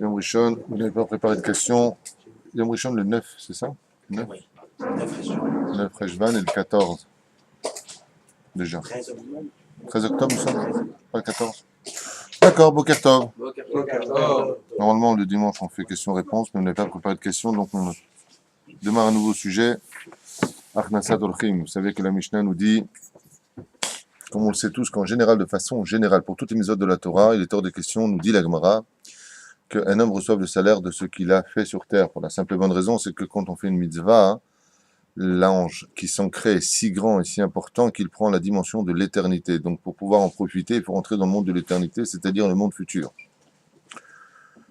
Yom Rishon, vous n'avez pas préparé de questions. Yom Rishon, le 9, c'est ça? 9, Oui, 9 régions. 9 Rejvan et le 14, déjà. 13 octobre. 13 octobre, ça? Pas le 14? D'accord, Boker Tov. Normalement, le dimanche, on fait questions-réponses, mais on n'a pas préparé de questions, donc on démarre un nouveau sujet. Achnasat Orchim. Vous savez que la Mishnah nous dit, comme on le sait tous, qu'en général, de façon générale, pour toutes les mitzvot de la Torah, il est hors de question, nous dit la Gemara, qu'un homme reçoive le salaire de ce qu'il a fait sur terre. Pour la simple et bonne raison, c'est que quand on fait une mitzvah, l'ange qui s'ancré est si grand et si important qu'il prend la dimension de l'éternité. Donc pour pouvoir en profiter, il faut rentrer dans le monde de l'éternité, c'est-à-dire le monde futur.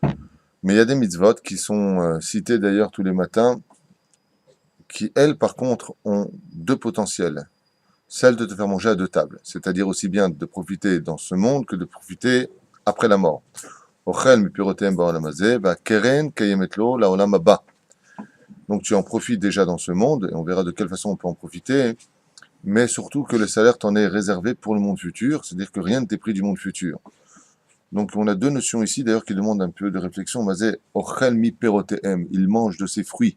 Mais il y a des mitzvot qui sont cités d'ailleurs tous les matins, qui elles par contre ont deux potentiels. Celle de te faire manger à deux tables, c'est-à-dire aussi bien de profiter dans ce monde que de profiter après la mort. Donc tu en profites déjà dans ce monde, et on verra de quelle façon on peut en profiter, mais surtout que le salaire t'en est réservé pour le monde futur, c'est-à-dire que rien ne t'est pris du monde futur. Donc on a deux notions ici, d'ailleurs, qui demandent un peu de réflexion. Ochel mi perotehem, il mange de ses fruits,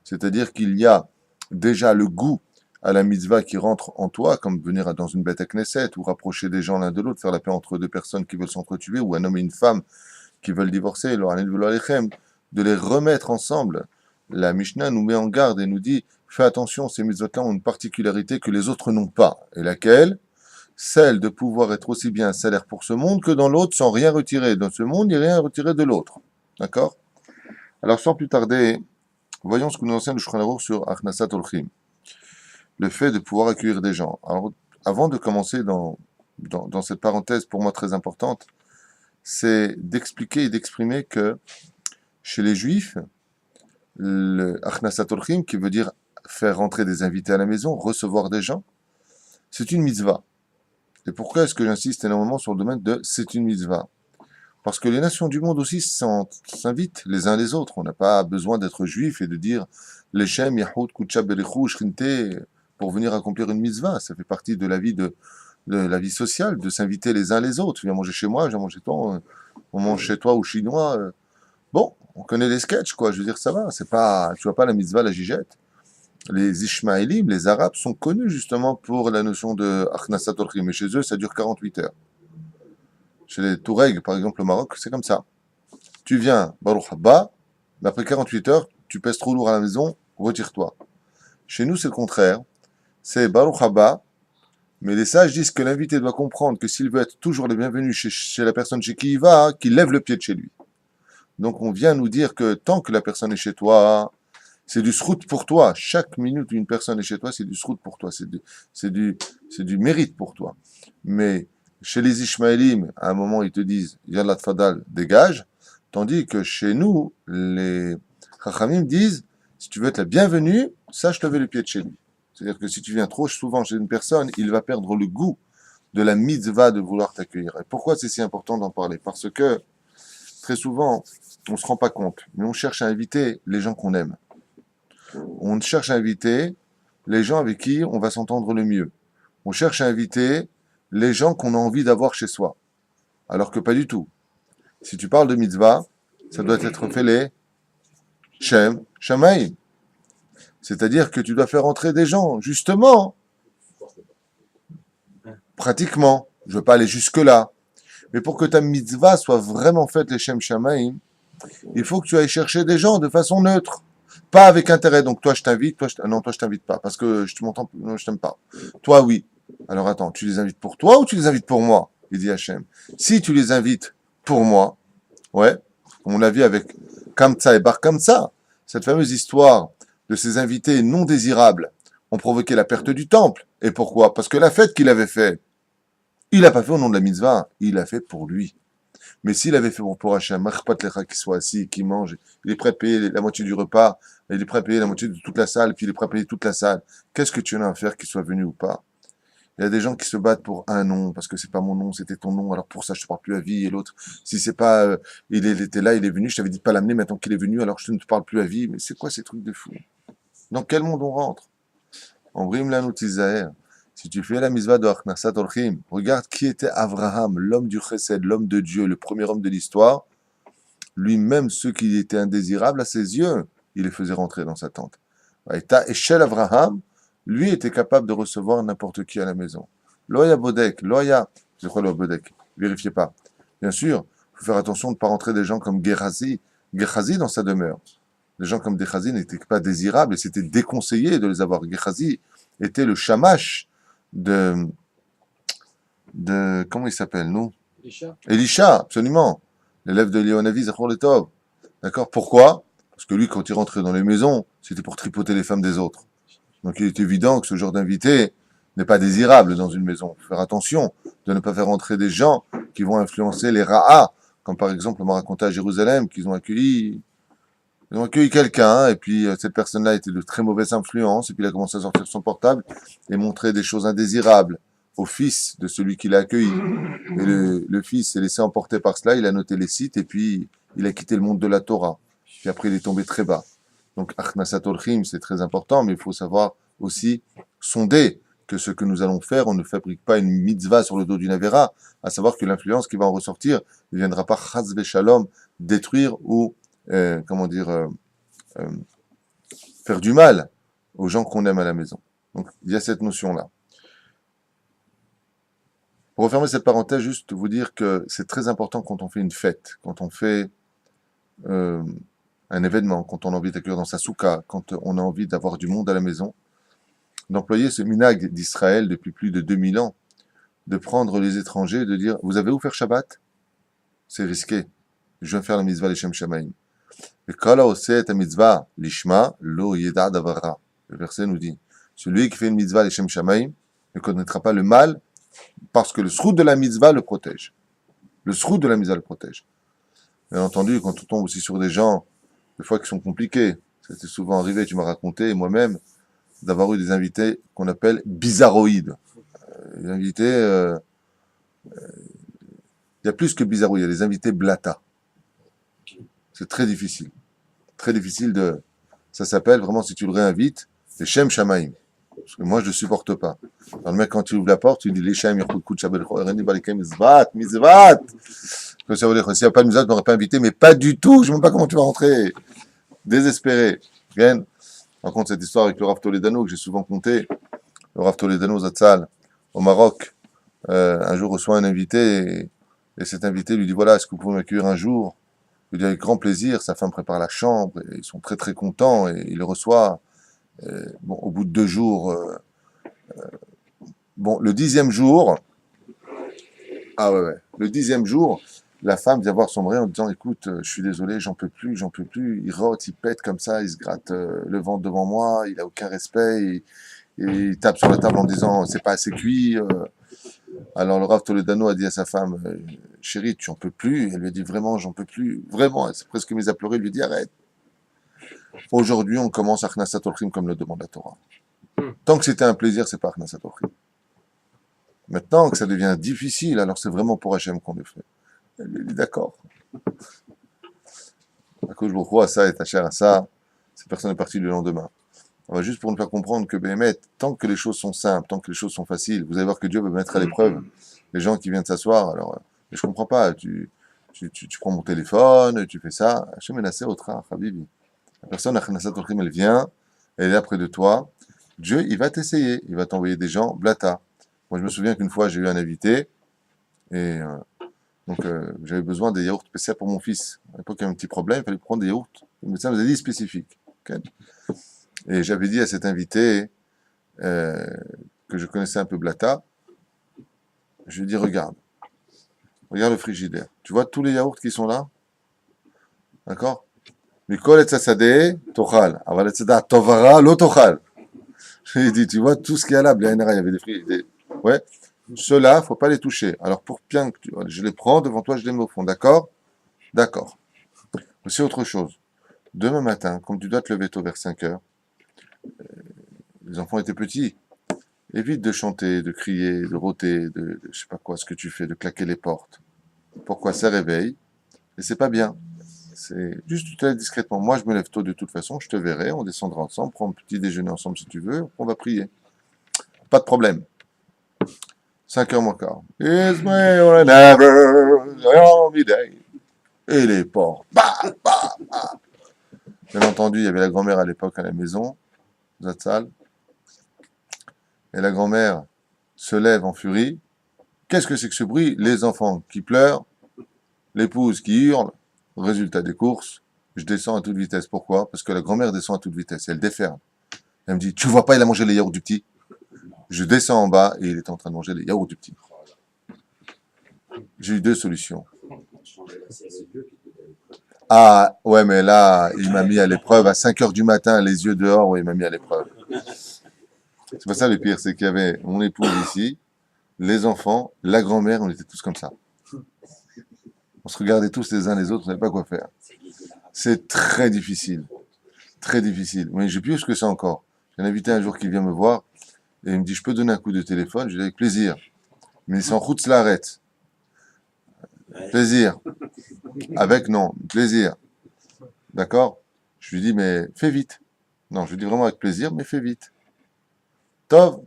c'est-à-dire qu'il y a déjà le goût à la mitzvah qui rentre en toi, comme venir dans une bête à Knesset, ou rapprocher des gens l'un de l'autre, faire la paix entre deux personnes qui veulent s'entretuer, ou un homme et une femme qui veulent divorcer, de les remettre ensemble. La Mishnah nous met en garde et nous dit, fais attention, ces mitzvot-là ont une particularité que les autres n'ont pas. Et laquelle? Celle de pouvoir être aussi bien un salaire pour ce monde que dans l'autre, sans rien retirer dans ce monde et rien retirer de l'autre. D'accord? Alors, sans plus tarder, voyons ce que nous enseigne le Shulchan Aruch sur Achnasat Orchim. Le fait de pouvoir accueillir des gens. Alors, avant de commencer dans cette parenthèse pour moi très importante, c'est d'expliquer et d'exprimer que chez les Juifs, le Achnasat Orchim, qui veut dire faire rentrer des invités à la maison, recevoir des gens, c'est une mitzvah. Et pourquoi est-ce que j'insiste énormément sur le domaine de c'est une mitzvah? Parce que les nations du monde aussi s'invitent les uns les autres. On n'a pas besoin d'être juif et de dire Leshem, Yahoud, Kutchab, Berichou, Shrinte pour venir accomplir une mitzvah. Ça fait partie de la vie de la vie sociale, de s'inviter les uns les autres. Tu viens manger chez moi, je viens manger chez toi, on mange chez toi ou chinois. Bon, on connaît les sketchs, quoi. Je veux dire, ça va. C'est pas, tu vois pas la mitzvah, la gigette. Les Ishmaélim, les Arabes, sont connus justement pour la notion de Achnasat Orchim. Et chez eux, ça dure 48 heures. Chez les Touareg, par exemple, au Maroc, c'est comme ça. Tu viens, Baruch Haba, mais après 48 heures, tu pèses trop lourd à la maison, retire-toi. Chez nous, c'est le contraire. C'est Baruch Haba, mais les sages disent que l'invité doit comprendre que s'il veut être toujours le bienvenu chez la personne chez qui il va, qu'il lève le pied de chez lui. Donc on vient nous dire que tant que la personne est chez toi, c'est du srout pour toi. Chaque minute où une personne est chez toi, c'est du srout pour toi. C'est du mérite pour toi. Mais chez les Ishmaélim, à un moment, ils te disent Yallah Tfadal, dégage. Tandis que chez nous, les Chachamim disent si tu veux être la bienvenue, sache lever le pied de chez lui. C'est-à-dire que si tu viens trop souvent chez une personne, il va perdre le goût de la mitzvah de vouloir t'accueillir. Et pourquoi c'est si important d'en parler? Parce que très souvent, on ne se rend pas compte, mais on cherche à inviter les gens qu'on aime. On cherche à inviter les gens avec qui on va s'entendre le mieux. On cherche à inviter les gens qu'on a envie d'avoir chez soi. Alors que pas du tout. Si tu parles de mitzvah, ça doit être fait les Shem, Shamaïm. C'est-à-dire que tu dois faire entrer des gens, justement, pratiquement. Je ne veux pas aller jusque-là. Mais pour que ta mitzvah soit vraiment faite les Shem Shamaïm, il faut que tu ailles chercher des gens de façon neutre. Pas avec intérêt. Donc toi, je t'invite. Non, toi, je t'invite pas. Parce que non, je t'aime pas. Toi, oui. Alors attends, tu les invites pour toi ou tu les invites pour moi? Il dit Hachem. Si tu les invites pour moi, ouais, on l'a vu avec Kamsa et Bar Kamsa, cette fameuse histoire de ces invités non désirables ont provoqué la perte du temple. Et pourquoi? Parce que la fête qu'il avait faite, il n'a pas fait au nom de la mitzvah, il l'a fait pour lui. Mais s'il avait fait pour Hachem, qu'il soit assis, qu'il mange, il est prêt à payer la moitié du repas, il est prêt à payer la moitié de toute la salle, puis il est prêt à payer toute la salle. Qu'est-ce que tu en as à faire qu'il soit venu ou pas? Il y a des gens qui se battent pour un nom, parce que c'est pas mon nom, c'était ton nom, alors pour ça je te parle plus à vie, et l'autre, si c'est pas, il était là, il est venu, je t'avais dit de pas l'amener, maintenant qu'il est venu, alors je ne te parle plus à vie, mais c'est quoi ces trucs de fou? Dans quel monde on rentre? En Brim Lanut Isaher, si tu fais la mitzvah de Achnasat Orchim, regarde qui était Abraham, l'homme du Chesed, l'homme de Dieu, le premier homme de l'histoire. lui-même ceux qui étaient indésirables à ses yeux, il les faisait rentrer dans sa tente. Et Shel Avraham, lui était capable de recevoir n'importe qui à la maison. Loya Bodek, Loya, c'est quoi le Bodek? Vérifiez pas. Bien sûr, il faut faire attention de ne pas rentrer des gens comme Gehazi dans sa demeure. Des gens comme Gehazi n'étaient pas désirables et c'était déconseillé de les avoir. Gehazi était le shamash de comment il s'appelle, nous? Elisha, absolument. L'élève de Léonavi, Zachor Letov. D'accord? Pourquoi? Parce que lui, quand il rentrait dans les maisons, c'était pour tripoter les femmes des autres. Donc il est évident que ce genre d'invité n'est pas désirable dans une maison. Il faut faire attention de ne pas faire entrer des gens qui vont influencer les Ra'a, comme par exemple on m'a raconté à Jérusalem qu'ils ont accueilli quelqu'un, et puis cette personne-là était de très mauvaise influence, et puis il a commencé à sortir son portable et montrer des choses indésirables au fils de celui qui l'a accueilli. Et le fils s'est laissé emporter par cela, il a noté les sites, et puis il a quitté le monde de la Torah. Puis après, il est tombé très bas. Donc, Achnasat Orchim, c'est très important, mais il faut savoir aussi sonder que ce que nous allons faire, on ne fabrique pas une mitzvah sur le dos d'une Avera, à savoir que l'influence qui va en ressortir ne viendra pas, chas v'shalom, détruire ou, faire du mal aux gens qu'on aime à la maison. Donc, il y a cette notion-là. Pour refermer cette parenthèse, juste vous dire que c'est très important quand on fait une fête, quand on fait un événement, quand on a envie d'accueillir dans sa souka, quand on a envie d'avoir du monde à la maison, d'employer ce minag d'Israël depuis plus de 2000 ans, de prendre les étrangers et de dire « Vous avez où faire Shabbat ?» C'est risqué. Je vais faire la mitzvah Leshem Shamaim. Et Kala oseh ta mitzvah lishma lo yeda davara. Le verset nous dit « Celui qui fait une mitzvah Leshem Shamaim ne connaîtra pas le mal parce que le srout de la mitzvah le protège. » Le srout de la mitzvah le protège. Bien entendu, quand on tombe aussi sur des gens, des fois qui sont compliqués, ça t'est souvent arrivé, tu m'as raconté, et moi-même, d'avoir eu des invités qu'on appelle bizarroïdes. Les invités, il y a plus que bizarroïdes, il y a des invités blata. C'est très difficile. Très difficile de... Ça s'appelle vraiment, si tu le réinvites, c'est Shem Shamaim. Parce que moi, je ne supporte pas. Alors, le mec, quand tu ouvres la porte, tu dis les Shem, Yachoukout, Shabel, René, Balikem, Mizvat. Que ça veut dire que s'il n'y a pas de Mizvat, tu m'aurais pas invité, mais pas du tout, je ne sais même pas comment tu vas rentrer. Désespéré. Bien. Par contre, cette histoire avec le Rav Toledano, que j'ai souvent conté, le Rav Toledano Zatzal, au Maroc, un jour reçoit un invité, et cet invité lui dit, voilà, est-ce que vous pouvez m'accueillir un jour? Il dit avec grand plaisir, sa femme prépare la chambre, et ils sont très très contents, et il le reçoit. Bon, au bout de 2 jours, bon, le 10e jour, le 10e jour, la femme vient voir son mari en disant, écoute, je suis désolé, j'en peux plus, il rote, il pète comme ça, il se gratte le ventre devant moi, il a aucun respect, et il tape sur la table en disant, c'est pas assez cuit. Alors le Rav Toledano a dit à sa femme, chérie, tu en peux plus? Elle lui a dit, vraiment, j'en peux plus, vraiment, elle s'est presque mise à pleurer, il lui dit, arrête. Aujourd'hui, on commence à Achnasat Orchim comme le demande la Torah. Tant que c'était un plaisir, c'est pas Achnasat Orchim. Maintenant que ça devient difficile, alors c'est vraiment pour Hachem qu'on le fait. Elle lui dit d'accord. Akouj Baruch à ça et ta chère à ça, cette personne est partie le lendemain. On va juste pour nous faire comprendre que Béhémet, tant que les choses sont simples, tant que les choses sont faciles, vous allez voir que Dieu va mettre à l'épreuve les gens qui viennent s'asseoir. Alors, mais je comprends pas, tu prends mon téléphone, tu fais ça. Hachem Menassé Otra, Habibi. La personne, elle vient, elle est là près de toi. Dieu, il va t'essayer, il va t'envoyer des gens blata. Moi, je me souviens qu'une fois, j'ai eu un invité, et donc j'avais besoin des yaourts spéciaux pour mon fils. À l'époque, il y avait un petit problème, il fallait prendre des yaourts. Le médecin nous a dit spécifiques. Okay. Et j'avais dit à cet invité, que je connaissais un peu blata, je lui ai dit, regarde le frigidaire. Tu vois tous les yaourts qui sont là? D'accord? Mikol et Sassadeh, Tochal. Aval et Sada, Tovara, lo Tochal. J'ai dit, tu vois, tout ce qu'il y a là, il y avait des fruits, ouais. Ceux-là, faut pas les toucher. Alors, pour bien que je les prends devant toi, je les mets au fond. D'accord? D'accord. Aussi autre chose. Demain matin, comme tu dois te lever tôt vers 5 heures, les enfants étaient petits. Évite de chanter, de crier, de rôter, de je sais pas quoi, ce que tu fais, de claquer les portes. Pourquoi? Ça réveille. Et c'est pas bien. C'est juste tu te lèves discrètement. Moi, je me lève tôt de toute façon, je te verrai, on descendra ensemble, prendre un petit déjeuner ensemble si tu veux, on va prier. Pas de problème. 5 heures moins quart. It's me or never, every day. Et les porcs, bah, bah, bah. Bien entendu, il y avait la grand-mère à l'époque à la maison, Zatzal, et la grand-mère se lève en furie. Qu'est-ce que c'est que ce bruit? Les enfants qui pleurent, l'épouse qui hurle. Résultat des courses, je descends à toute vitesse. Pourquoi? Parce que la grand-mère descend à toute vitesse. Elle déferle. Elle me dit, tu vois pas, il a mangé les yaourts du petit. Je descends en bas et il est en train de manger les yaourts du petit. J'ai eu deux solutions. Ah, ouais, mais là, il m'a mis à l'épreuve. À 5 heures du matin, les yeux dehors, ouais, il m'a mis à l'épreuve. C'est pas ça le pire, c'est qu'il y avait mon épouse ici, les enfants, la grand-mère, on était tous comme ça. On se regardait tous les uns les autres, on savait pas quoi faire. C'est très difficile. Très difficile. Mais je sais plus ce que c'est encore. J'ai un invité un jour qui vient me voir et il me dit, je peux donner un coup de téléphone? Je dis, avec plaisir. Mais c'est en route, cela arrête. Plaisir. Avec, non. Plaisir. D'accord? Je lui dis, mais fais vite. Non, je lui dis vraiment avec plaisir, mais fais vite. Tov.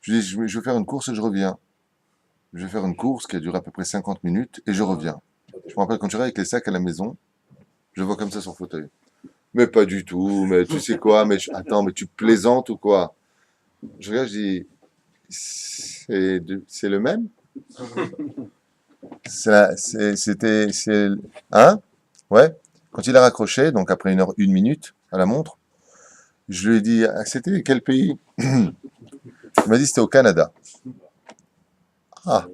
Je lui dis, je vais faire une course et je reviens. Je vais faire une course qui a duré à peu près 50 minutes et je reviens. Je me rappelle quand je suis avec les sacs à la maison, je vois comme ça son fauteuil. Mais pas du tout, mais tu sais quoi, mais attends, mais tu plaisantes ou quoi? Je regarde, je dis, c'est le même? Hein? Ouais. Quand il a raccroché, donc après 1 heure, 1 minute à la montre, je lui ai dit, ah, c'était quel pays? Il m'a dit, c'était au Canada. Ah.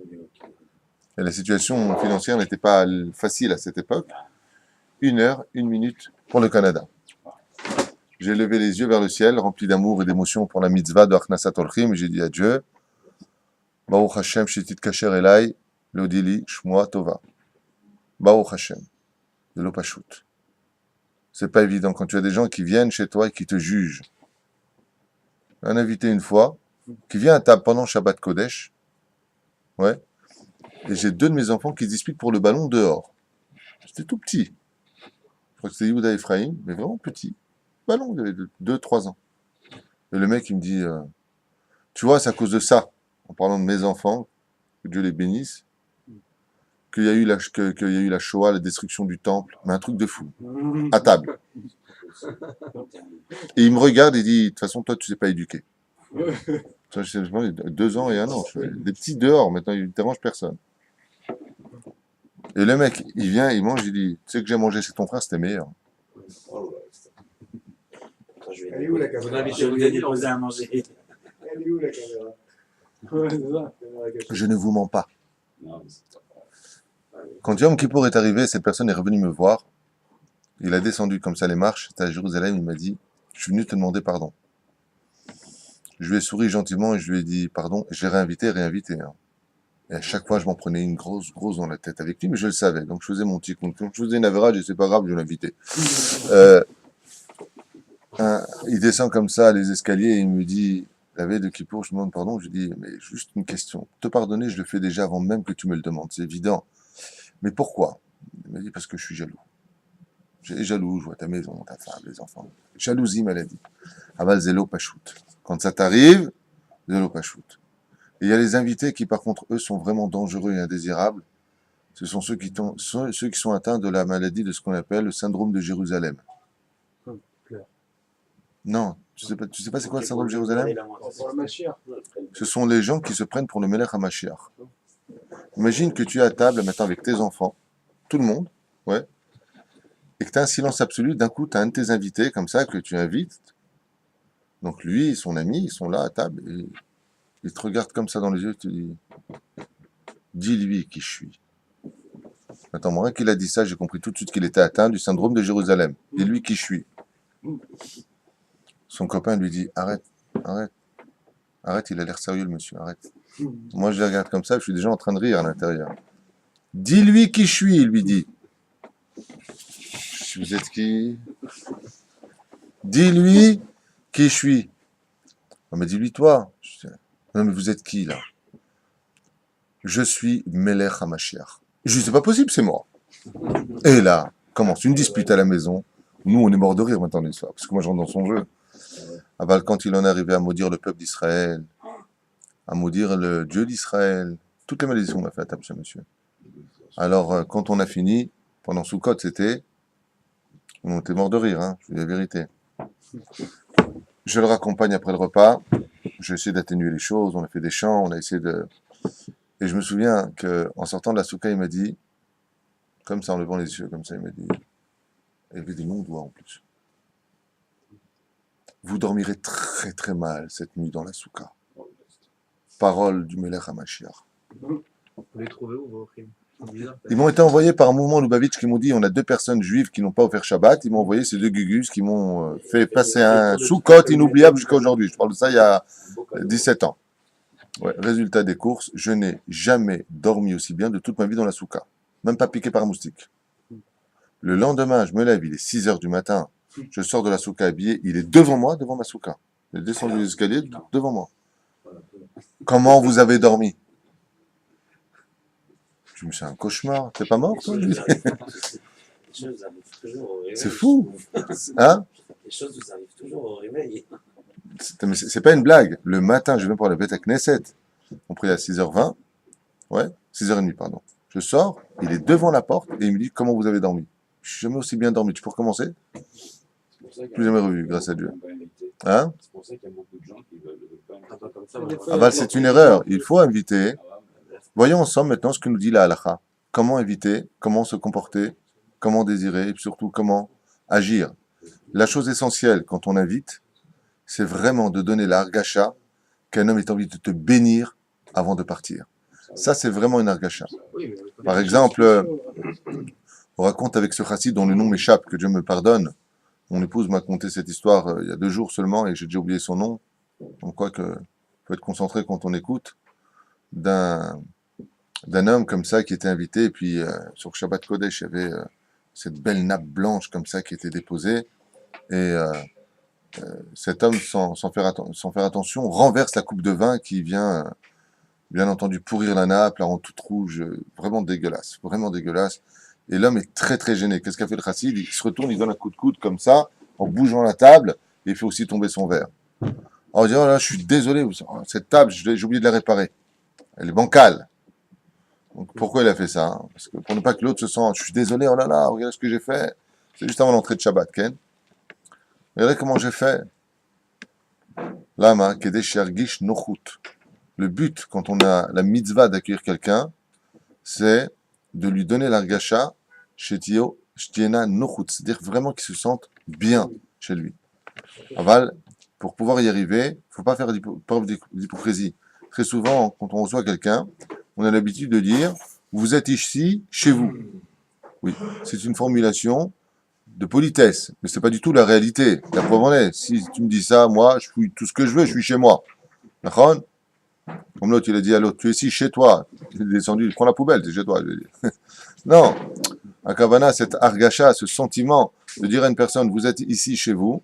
Et la situation financière n'était pas facile à cette époque. 1 heure, 1 minute pour le Canada. J'ai levé les yeux vers le ciel, rempli d'amour et d'émotion pour la mitzvah de Achnasat Orchim, et j'ai dit à Dieu, Baruch Hashem, shetit kacher elai, lodili, shmoa tova. Baruch Hashem, de l'opashut. C'est pas évident quand tu as des gens qui viennent chez toi et qui te jugent. Un invité une fois, qui vient à table pendant Shabbat Kodesh, ouais, et j'ai 2 de mes enfants qui se disputent pour le ballon dehors. C'était tout petit. Je crois que c'était Yehuda Ephraim, mais vraiment petit. Ballon, il avait 2, 3 ans. Et le mec, il me dit, tu vois, c'est à cause de ça, en parlant de mes enfants, que Dieu les bénisse, qu'il y a eu la Shoah, la destruction du temple, mais un truc de fou, à table. Et il me regarde et dit, de toute façon, toi, tu sais pas éduquer. Ça, je sais pas, 2 ans et 1 an. Des petits dehors, maintenant, il ne dérange personne. Et le mec, il vient, il mange, il dit, tu sais que j'ai mangé chez ton frère, c'était meilleur. Elle est où la caméra? Je vous ai déposé à manger. Elle est où la caméra? Ouais, c'est ça. Je ne vous mens pas. Quand Yom Kippour est arrivé, cette personne est revenue me voir. Il a descendu comme ça les marches, c'était à Jérusalem, il m'a dit, je suis venu te demander pardon. Je lui ai souri gentiment et je lui ai dit pardon, et je l'ai réinvité. Hein. Et à chaque fois, je m'en prenais une grosse dans la tête avec lui, mais je le savais. Donc je faisais mon petit compte. Quand je faisais une average, c'est pas grave, je l'invitais. Il descend comme ça les escaliers et il me dit, la veille de Kippour, je lui demande pardon, je lui dis, mais juste une question. Te pardonner, je le fais déjà avant même que tu me le demandes, c'est évident. Mais pourquoi? Il m'a dit, parce que je suis jaloux. J'ai jaloux, je vois ta maison, ta femme, les enfants. Jalousie, maladie. Aval zélo pachout. Quand ça t'arrive, zélo pachout. Et il y a les invités qui, par contre, eux, sont vraiment dangereux et indésirables. Ce sont ceux qui sont atteints de la maladie de ce qu'on appelle le syndrome de Jérusalem. Non, tu sais pas c'est quoi le syndrome de Jérusalem? Pour le Mashiach. Ce sont les gens qui se prennent pour le Melech HaMashiach. Imagine que tu es à table maintenant avec tes enfants, tout le monde, ouais, et que tu as un silence absolu, d'un coup tu as un de tes invités comme ça que tu invites. Donc lui et son ami, ils sont là à table et ils te regardent comme ça dans les yeux et te disent, dis-lui qui je suis. Attends, moi, qu'il a dit ça, j'ai compris tout de suite qu'il était atteint du syndrome de Jérusalem. Dis-lui qui je suis. Son copain lui dit, arrête, il a l'air sérieux le monsieur, arrête. Moi je le regarde comme ça, je suis déjà en train de rire à l'intérieur. Dis-lui qui je suis, il lui dit. Vous êtes qui? Dis-lui qui je suis. Non mais dis-lui toi. Non mais vous êtes qui là? Je suis Melech HaMashiach. Je dis c'est pas possible, c'est moi. Et là, commence une dispute à la maison. Nous on est morts de rire maintenant les soirs, parce que moi je rentre dans son jeu. Aval, quand il en est arrivé à maudire le peuple d'Israël, à maudire le Dieu d'Israël, toutes les malédictions qu'on a fait à table, ce monsieur. Alors, quand on a fini, pendant Sukkot, on était mort de rire, hein, je dis la vérité. Je le raccompagne après le repas, j'ai essayé d'atténuer les choses, on a fait des chants, on a essayé de... Et je me souviens qu'en sortant de la soukha, il m'a dit, comme ça, en levant les yeux, comme ça, il m'a dit, il y avait des longs doigts en plus. Vous dormirez très très mal cette nuit dans la soukha. Parole du Melech HaMashiach. Vous les trouvez où, vos crimes? Ils m'ont été envoyés par un mouvement Lubavitch qui m'ont dit on a 2 personnes juives qui n'ont pas offert Shabbat. Ils m'ont envoyé ces 2 gugus qui m'ont fait passer un Sukkot inoubliable jusqu'à aujourd'hui. Je parle de ça il y a 17 ans. Ouais. Résultat des courses, je n'ai jamais dormi aussi bien de toute ma vie dans la soukha. Même pas piqué par un moustique. Le lendemain, je me lève, il est 6 heures du matin. Je sors de la soukha habillé, il est devant moi, devant ma soukha. Il est descendu les escaliers devant moi. Comment vous avez dormi? Je me suis un cauchemar. T'es pas mort, toi? Les choses arrivent toujours au réveil. C'est fou. Hein? Les choses vous arrivent toujours au réveil. Mais c'est pas une blague. Le matin, je viens pour la Beth Knesset. On prie à 6h20. Ouais, 6h30, pardon. Je sors, il est devant la porte et il me dit comment vous avez dormi. Je suis jamais aussi bien dormi. Tu peux recommencer? Plus jamais revu, grâce à Dieu. Hein? C'est pour ça qu'il y a beaucoup de gens qui veulent pas Un peu comme ça, Ah bah c'est une erreur. Il faut inviter. Voyons ensemble maintenant ce que nous dit la halakha. Comment inviter, comment se comporter, comment désirer et surtout comment agir. La chose essentielle quand on invite, c'est vraiment de donner la hargasha qu'un homme ait envie de te bénir avant de partir. Ça, c'est vraiment une hargasha. Par exemple, on raconte avec ce chassid dont le nom m'échappe, que Dieu me pardonne. Mon épouse m'a conté cette histoire il y a 2 jours seulement et j'ai déjà oublié son nom. Donc quoi que faut être concentré quand on écoute d'un homme comme ça qui était invité et puis sur Shabbat Kodesh il y avait cette belle nappe blanche comme ça qui était déposée et cet homme sans faire attention renverse la coupe de vin qui vient bien entendu pourrir la nappe, la rend toute rouge, vraiment dégueulasse et l'homme est très très gêné. Qu'est-ce qu'a fait le chassid? Il se retourne, il donne un coup de coude comme ça en bougeant la table et il fait aussi tomber son verre. Alors il dit oh là je suis désolé, cette table j'ai oublié de la réparer, elle est bancale. Donc, pourquoi il a fait ça? Parce que pour ne pas que l'autre se sente, je suis désolé, oh là là, regardez ce que j'ai fait. C'est juste avant l'entrée de Shabbat, Ken. Regardez comment j'ai fait. Lama, Kedesh Yargish Nochut. Le but, quand on a la mitzvah d'accueillir quelqu'un, c'est de lui donner l'argasha, Shetio, Shtiena Nochut. C'est-à-dire vraiment qu'il se sente bien chez lui. Aval, pour pouvoir y arriver, il ne faut pas faire preuve d'hypocrisie. Très souvent, quand on reçoit quelqu'un, on a l'habitude de dire « vous êtes ici, chez vous ». Oui, c'est une formulation de politesse, mais c'est pas du tout la réalité. La preuve en est, si tu me dis ça, moi, je fouille tout ce que je veux, je suis chez moi. D'accord? Comme l'autre, il a dit à l'autre « tu es ici, chez toi ». Il est descendu, il prend la poubelle, c'est chez toi. Je vais dire. Non, à Kavana, cet argacha, ce sentiment de dire à une personne « vous êtes ici, chez vous »,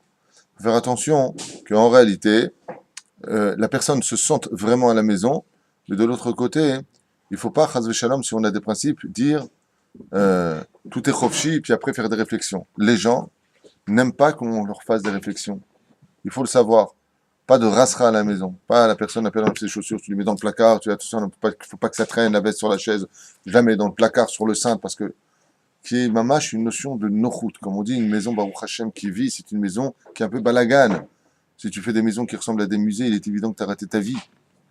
faut faire attention qu'en réalité, la personne se sente vraiment à la maison, mais de l'autre côté, il ne faut pas, chas v'shalom, si on a des principes, dire tout est chofchi, puis après faire des réflexions. Les gens n'aiment pas qu'on leur fasse des réflexions. Il faut le savoir. Pas de rasra à la maison. Pas la personne appelle dans ses chaussures, tu les mets dans le placard, tu as tout ça, il ne faut pas que ça traîne la veste sur la chaise, jamais dans le placard, sur le cintre, parce que qui est mamash, une notion de nochut. Comme on dit, une maison Baruch Hashem qui vit, c'est une maison qui est un peu balagane. Si tu fais des maisons qui ressemblent à des musées, il est évident que tu as raté ta vie.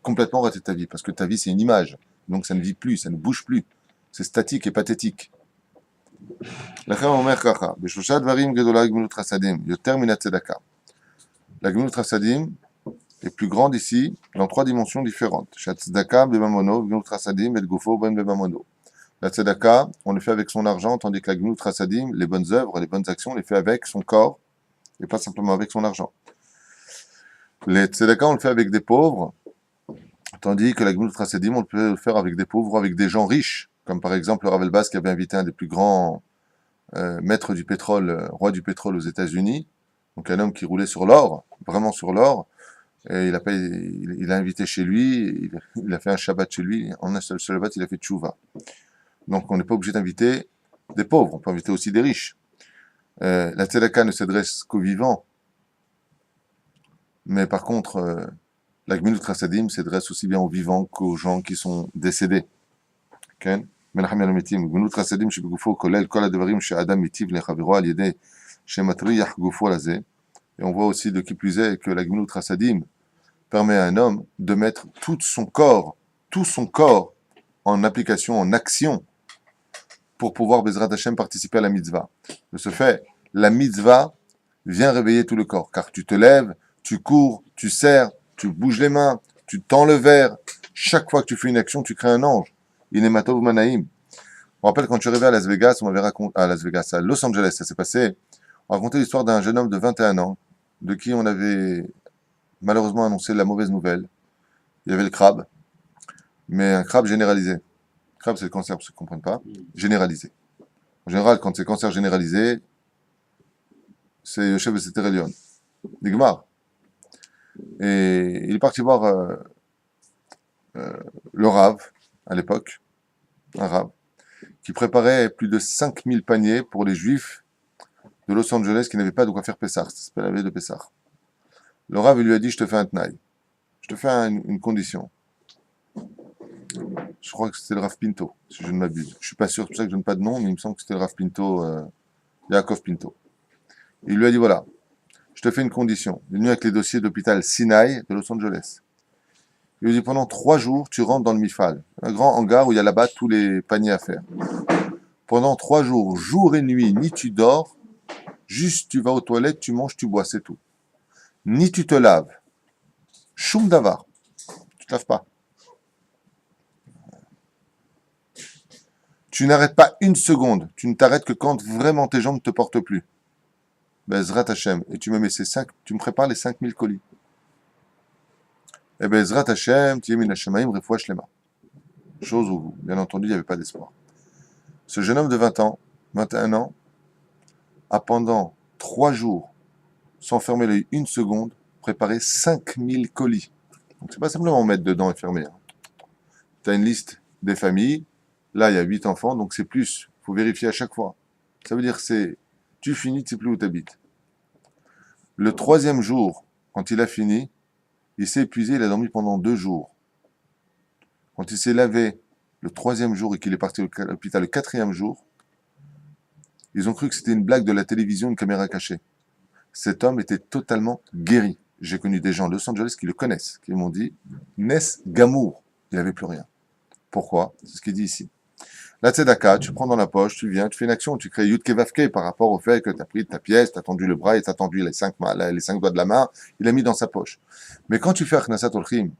Complètement raté ta vie, parce que ta vie c'est une image. Donc ça ne vit plus, ça ne bouge plus. C'est statique et pathétique. La Gemilut Chasadim est plus grande ici dans 3 dimensions différentes. La tzedaka, on le fait avec son argent, tandis que la Gemilut Chasadim, les bonnes œuvres, les bonnes actions, on les fait avec son corps, et pas simplement avec son argent. Les tzedaka, on le fait avec des pauvres, tandis que la Gemilut Chasadim, on peut le faire avec des pauvres ou avec des gens riches, comme par exemple le Rav Elbaz qui avait invité un des plus grands maîtres du pétrole, roi du pétrole aux États-Unis, donc un homme qui roulait sur l'or, vraiment sur l'or, et il a invité chez lui, il a fait un Shabbat chez lui, en un seul Shabbat, il a fait tchouva. Donc on n'est pas obligé d'inviter des pauvres, on peut inviter aussi des riches. La tzedaka ne s'adresse qu'aux vivants, mais par contre, la Gemilut Chasadim s'adresse aussi bien aux vivants qu'aux gens qui sont décédés. Okay? מנחם על המתים, גמילות חסדים שבגופו כולל כל הדברים שהאדם מיטיב לחברו על ידי שמטריח גופו לזה. Et on voit aussi de qui plus est que la gmilut chassadim permet à un homme de mettre tout son corps en application, en action, pour pouvoir, Bezrat Hashem, participer à la mitzvah. De ce fait, la mitzvah vient réveiller tout le corps, car tu te lèves, tu cours, tu serres, tu bouges les mains, tu tends le verre. Chaque fois que tu fais une action, tu crées un ange. Inematov Manaim. On rappelle quand je suis arrivé à Las Vegas, on m'avait raconté, à Los Angeles, ça s'est passé, on racontait l'histoire d'un jeune homme de 21 ans, de qui on avait malheureusement annoncé la mauvaise nouvelle. Il y avait le crabe, mais un crabe généralisé. Le crabe, c'est le cancer, pour ceux qui ne comprennent pas. Généralisé. En général, quand c'est cancer généralisé, c'est Yoshev Beseter Elion. Nigmar. Et il est parti voir le Rav, à l'époque, un Rav, qui préparait plus de 5000 paniers pour les Juifs de Los Angeles qui n'avaient pas de quoi faire Pessah. Ça s'appelle la veille de Pessah. Le Rav lui a dit, je te fais un tnaï. Je te fais une condition. Je crois que c'était le Rav Pinto, si je ne m'abuse. Je suis pas sûr, c'est pour ça que je ne donne pas de nom, mais il me semble que c'était le Rav Pinto, Yaakov Pinto. Il lui a dit, voilà, je te fais une condition. Il est venu avec les dossiers d'hôpital Sinai de Los Angeles. Il lui a dit, pendant 3 jours, tu rentres dans le Mifal, un grand hangar où il y a là-bas tous les paniers à faire. Pendant 3 jours, jour et nuit, ni tu dors, juste tu vas aux toilettes, tu manges, tu bois, c'est tout. Ni tu te laves. Choum davar. Tu te laves pas. Tu n'arrêtes pas une seconde. Tu ne t'arrêtes que quand vraiment tes jambes ne te portent plus. Bezrat Hashem. Et tu me mets tu me prépares les 5000 colis. Et Bezrat Hashem, Tiemin Hashemaim, Refouach Lema. Chose où, bien entendu, il n'y avait pas d'espoir. Ce jeune homme de 21 ans, a pendant 3 jours, sans fermer l'œil une seconde, préparé 5000 colis. Donc c'est pas simplement mettre dedans et fermer. Tu as une liste des familles. Là, il y a 8 enfants, donc c'est plus. Il faut vérifier à chaque fois. Ça veut dire c'est, tu finis, tu sais plus où tu habites. Le 3e jour, quand il a fini, il s'est épuisé, il a dormi pendant 2 jours. Quand il s'est lavé le 3e jour et qu'il est parti à l'hôpital le 4e jour, ils ont cru que c'était une blague de la télévision, une caméra cachée. Cet homme était totalement guéri. J'ai connu des gens de Los Angeles qui le connaissent, qui m'ont dit « Nes Gamour ». Il n'avait plus rien. Pourquoi? C'est ce qu'il dit ici. La tzedaka, tu prends dans la poche, tu viens, tu fais une action, tu crées Yudke Vavke par rapport au fait que tu as pris ta pièce, tu as tendu le bras et tu as tendu les 5 doigts de la main, il a mis dans sa poche. Mais quand tu fais Achnasat Olchim,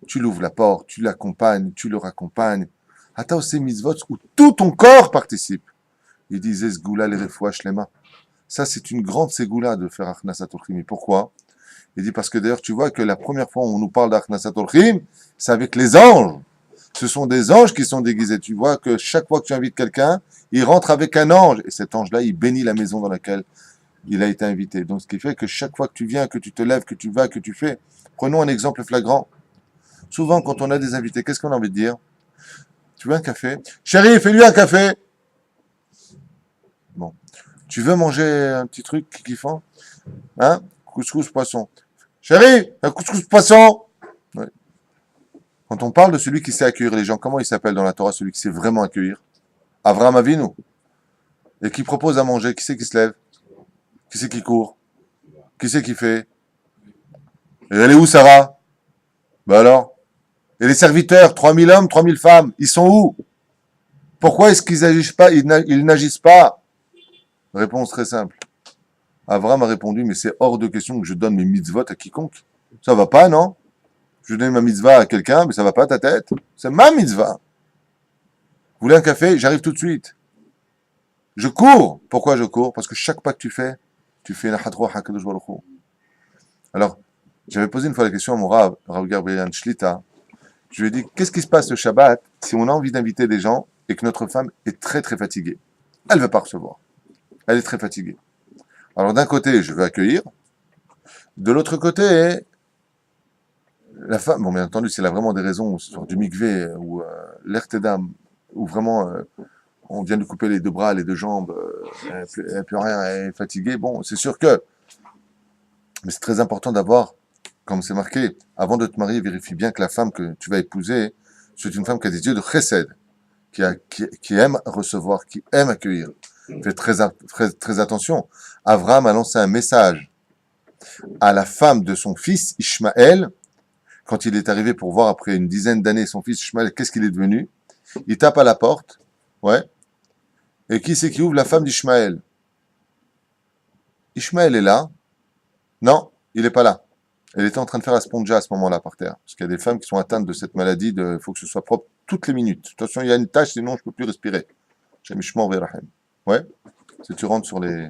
tu l'ouvres la porte, tu l'accompagnes, tu le raccompagnes. Ata aussi mitzvot où tout ton corps participe. Il disait Zgoula les refouach lema. Ça, c'est une grande ségoula de faire Achnasat Olchim. Et pourquoi? Il dit parce que d'ailleurs, tu vois que la première fois où on nous parle d'Achnasat Olchim, c'est avec les anges. Ce sont des anges qui sont déguisés. Tu vois que chaque fois que tu invites quelqu'un, il rentre avec un ange. Et cet ange-là, il bénit la maison dans laquelle il a été invité. Donc, ce qui fait que chaque fois que tu viens, que tu te lèves, que tu vas, que tu fais. Prenons un exemple flagrant. Souvent, quand on a des invités, qu'est-ce qu'on a envie de dire? Tu veux un café? Chérie, fais-lui un café. Bon. Tu veux manger un petit truc kiffant? Hein? Couscous poisson. Chérie, un couscous poisson. Ouais. Quand on parle de celui qui sait accueillir les gens, comment il s'appelle dans la Torah, celui qui sait vraiment accueillir? Avraham Avinu. Et qui propose à manger, qui c'est qui se lève? Qui c'est qui court? Qui c'est qui fait? Et elle est où, Sarah? Ben alors? Et les serviteurs, 3000 hommes, 3000 femmes, ils sont où? Pourquoi est-ce qu'ils n'agissent pas, ils n'agissent pas? Réponse très simple. Avraham a répondu, mais c'est hors de question que je donne mes mitzvot à quiconque. Ça va pas, non? Je donne ma mitzvah à quelqu'un, mais ça va pas à ta tête. C'est ma mitzvah. Vous voulez un café? J'arrive tout de suite. Je cours. Pourquoi je cours? Parce que chaque pas que tu fais une hadroa hakadosh baruch hu. Alors, j'avais posé une fois la question à mon Rav Gabriel Shlita. Je lui ai dit, qu'est-ce qui se passe le Shabbat si on a envie d'inviter des gens et que notre femme est très très fatiguée? Elle ne veut pas recevoir. Elle est très fatiguée. Alors d'un côté, je veux accueillir. De l'autre côté, la femme, bon bien entendu, s'il a vraiment des raisons, sur du mikvé ou l'ertedam, où vraiment on vient de couper les 2 bras, les 2 jambes, elle n'a plus rien, elle est fatiguée, bon, c'est sûr que... Mais c'est très important d'avoir, comme c'est marqué, avant de te marier, vérifie bien que la femme que tu vas épouser, c'est une femme qui a des yeux de chesed, qui aime recevoir, qui aime accueillir. Faites très attention. Abraham a lancé un message à la femme de son fils, Ishmaël, quand il est arrivé pour voir après une dizaine d'années son fils Ishmaël, qu'est-ce qu'il est devenu? Il tape à la porte, ouais, et qui c'est qui ouvre? La femme d'Ishmaël. Ishmaël est là? Non, il n'est pas là. Elle était en train de faire la spongia à ce moment-là par terre. Parce qu'il y a des femmes qui sont atteintes de cette maladie, il faut que ce soit propre toutes les minutes. Attention, il y a une tache, sinon je ne peux plus respirer. Shamishma Verahim. Ouais, si tu rentres sur les...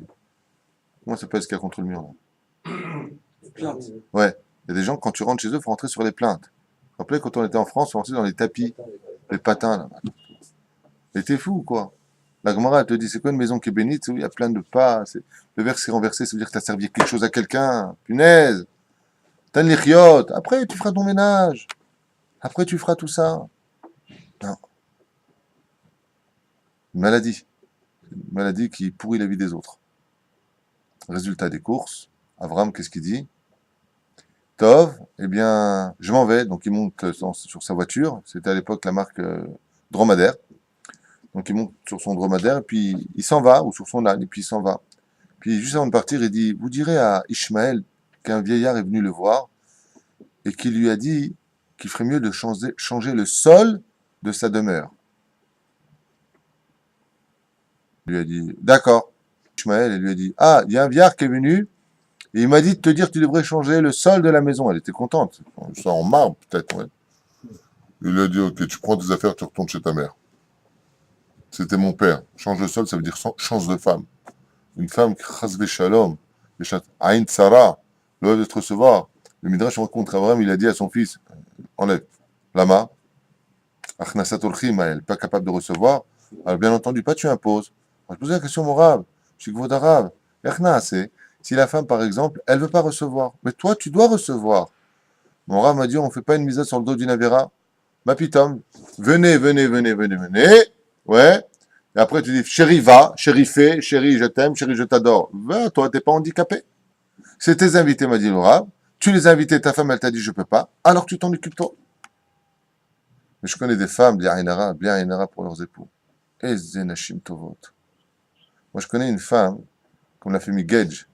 Comment ça s'appelle ce qu'il y a contre le mur là? Plainte. Ouais, il y a des gens, quand tu rentres chez eux, il faut rentrer sur les plaintes. Vous vous rappelez, quand on était en France, on rentrait dans les tapis, les patins là. Mais t'es fou, quoi. La Gemara, elle te dit, c'est quoi une maison qui est bénite? C'est où il y a plein de pas. Le verre s'est renversé, ça veut dire que tu as servi quelque chose à quelqu'un. Punaise. T'as une lichiote. Après, tu feras ton ménage. Après, tu feras tout ça. Non. Une maladie. Une maladie qui pourrit la vie des autres. Résultat des courses. Avram, qu'est-ce qu'il dit? Tov, eh bien, je m'en vais. Donc, il monte sur sa voiture. C'était à l'époque la marque Dromadaire. Donc, il monte sur son dromadaire, et puis il s'en va, ou sur son âne, et puis il s'en va. Puis, juste avant de partir, il dit, vous direz à Ishmaël qu'un vieillard est venu le voir, et qu'il lui a dit qu'il ferait mieux de changer le sol de sa demeure. Il lui a dit, d'accord. Ishmaël, elle lui a dit, ah, il y a un vieillard qui est venu, et il m'a dit de te dire que tu devrais changer le sol de la maison. Elle était contente. Ça en marbre, peut-être, ouais. Il lui a dit, ok, tu prends tes affaires, tu retournes chez ta mère. C'était mon père. Change le sol, ça veut dire change de femme. Une femme qui chasve shalom, aïn tsara, le de te recevoir. Le Midrash raconte Abraham, il a dit à son fils, enlève, lama, achnasat orchim, elle, pas capable de recevoir. Alors bien entendu, pas tu imposes. Je posais la question, mon rab, je suis gros d'arabe. Si la femme, par exemple, elle veut pas recevoir, mais toi, tu dois recevoir. Mon rab m'a dit, on fait pas une mise sur le dos d'une avéra. Ma pitom, venez. Ouais. Et après, tu dis, chérie, va, chérie, fais, chérie, je t'aime, chérie, je t'adore. Va, toi, t'es pas handicapé. C'est tes invités, m'a dit le rab. Tu les as invités, ta femme, elle t'a dit, je peux pas. Alors tu t'en occupes toi. Mais je connais des femmes, bien pour leurs époux. Et zenashim tovot. Moi, je connais une femme, comme la famille Gage,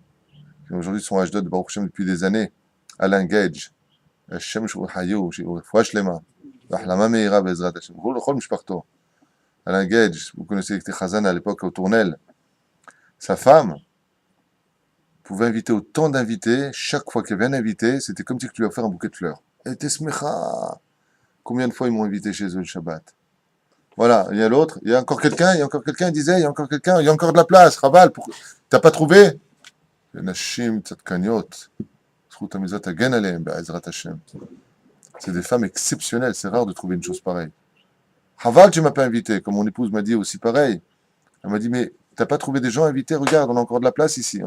qui aujourd'hui sont âge de Baruch Hashem depuis des années. Alain Gage. Hashem shouhayo, fouach lema. L'ahlama meira bezrat Hashem. Chol mishparto. Alain Gage, vous connaissez, il était Chazan à l'époque au Tournelle. Sa femme pouvait inviter autant d'invités, chaque fois qu'il y avait un invité, c'était comme si tu lui offrais un bouquet de fleurs. Elle était smecha. Combien de fois ils m'ont invité chez eux le Shabbat? Voilà, il y a l'autre, il y a encore quelqu'un, il disait, il y a encore quelqu'un, il y a encore de la place, Raval, t'as pas trouvé? C'est des femmes exceptionnelles, c'est rare de trouver une chose pareille. Raval, tu m'as pas invité, comme mon épouse m'a dit aussi pareil. Elle m'a dit, mais t'as pas trouvé des gens invités, regarde, on a encore de la place ici,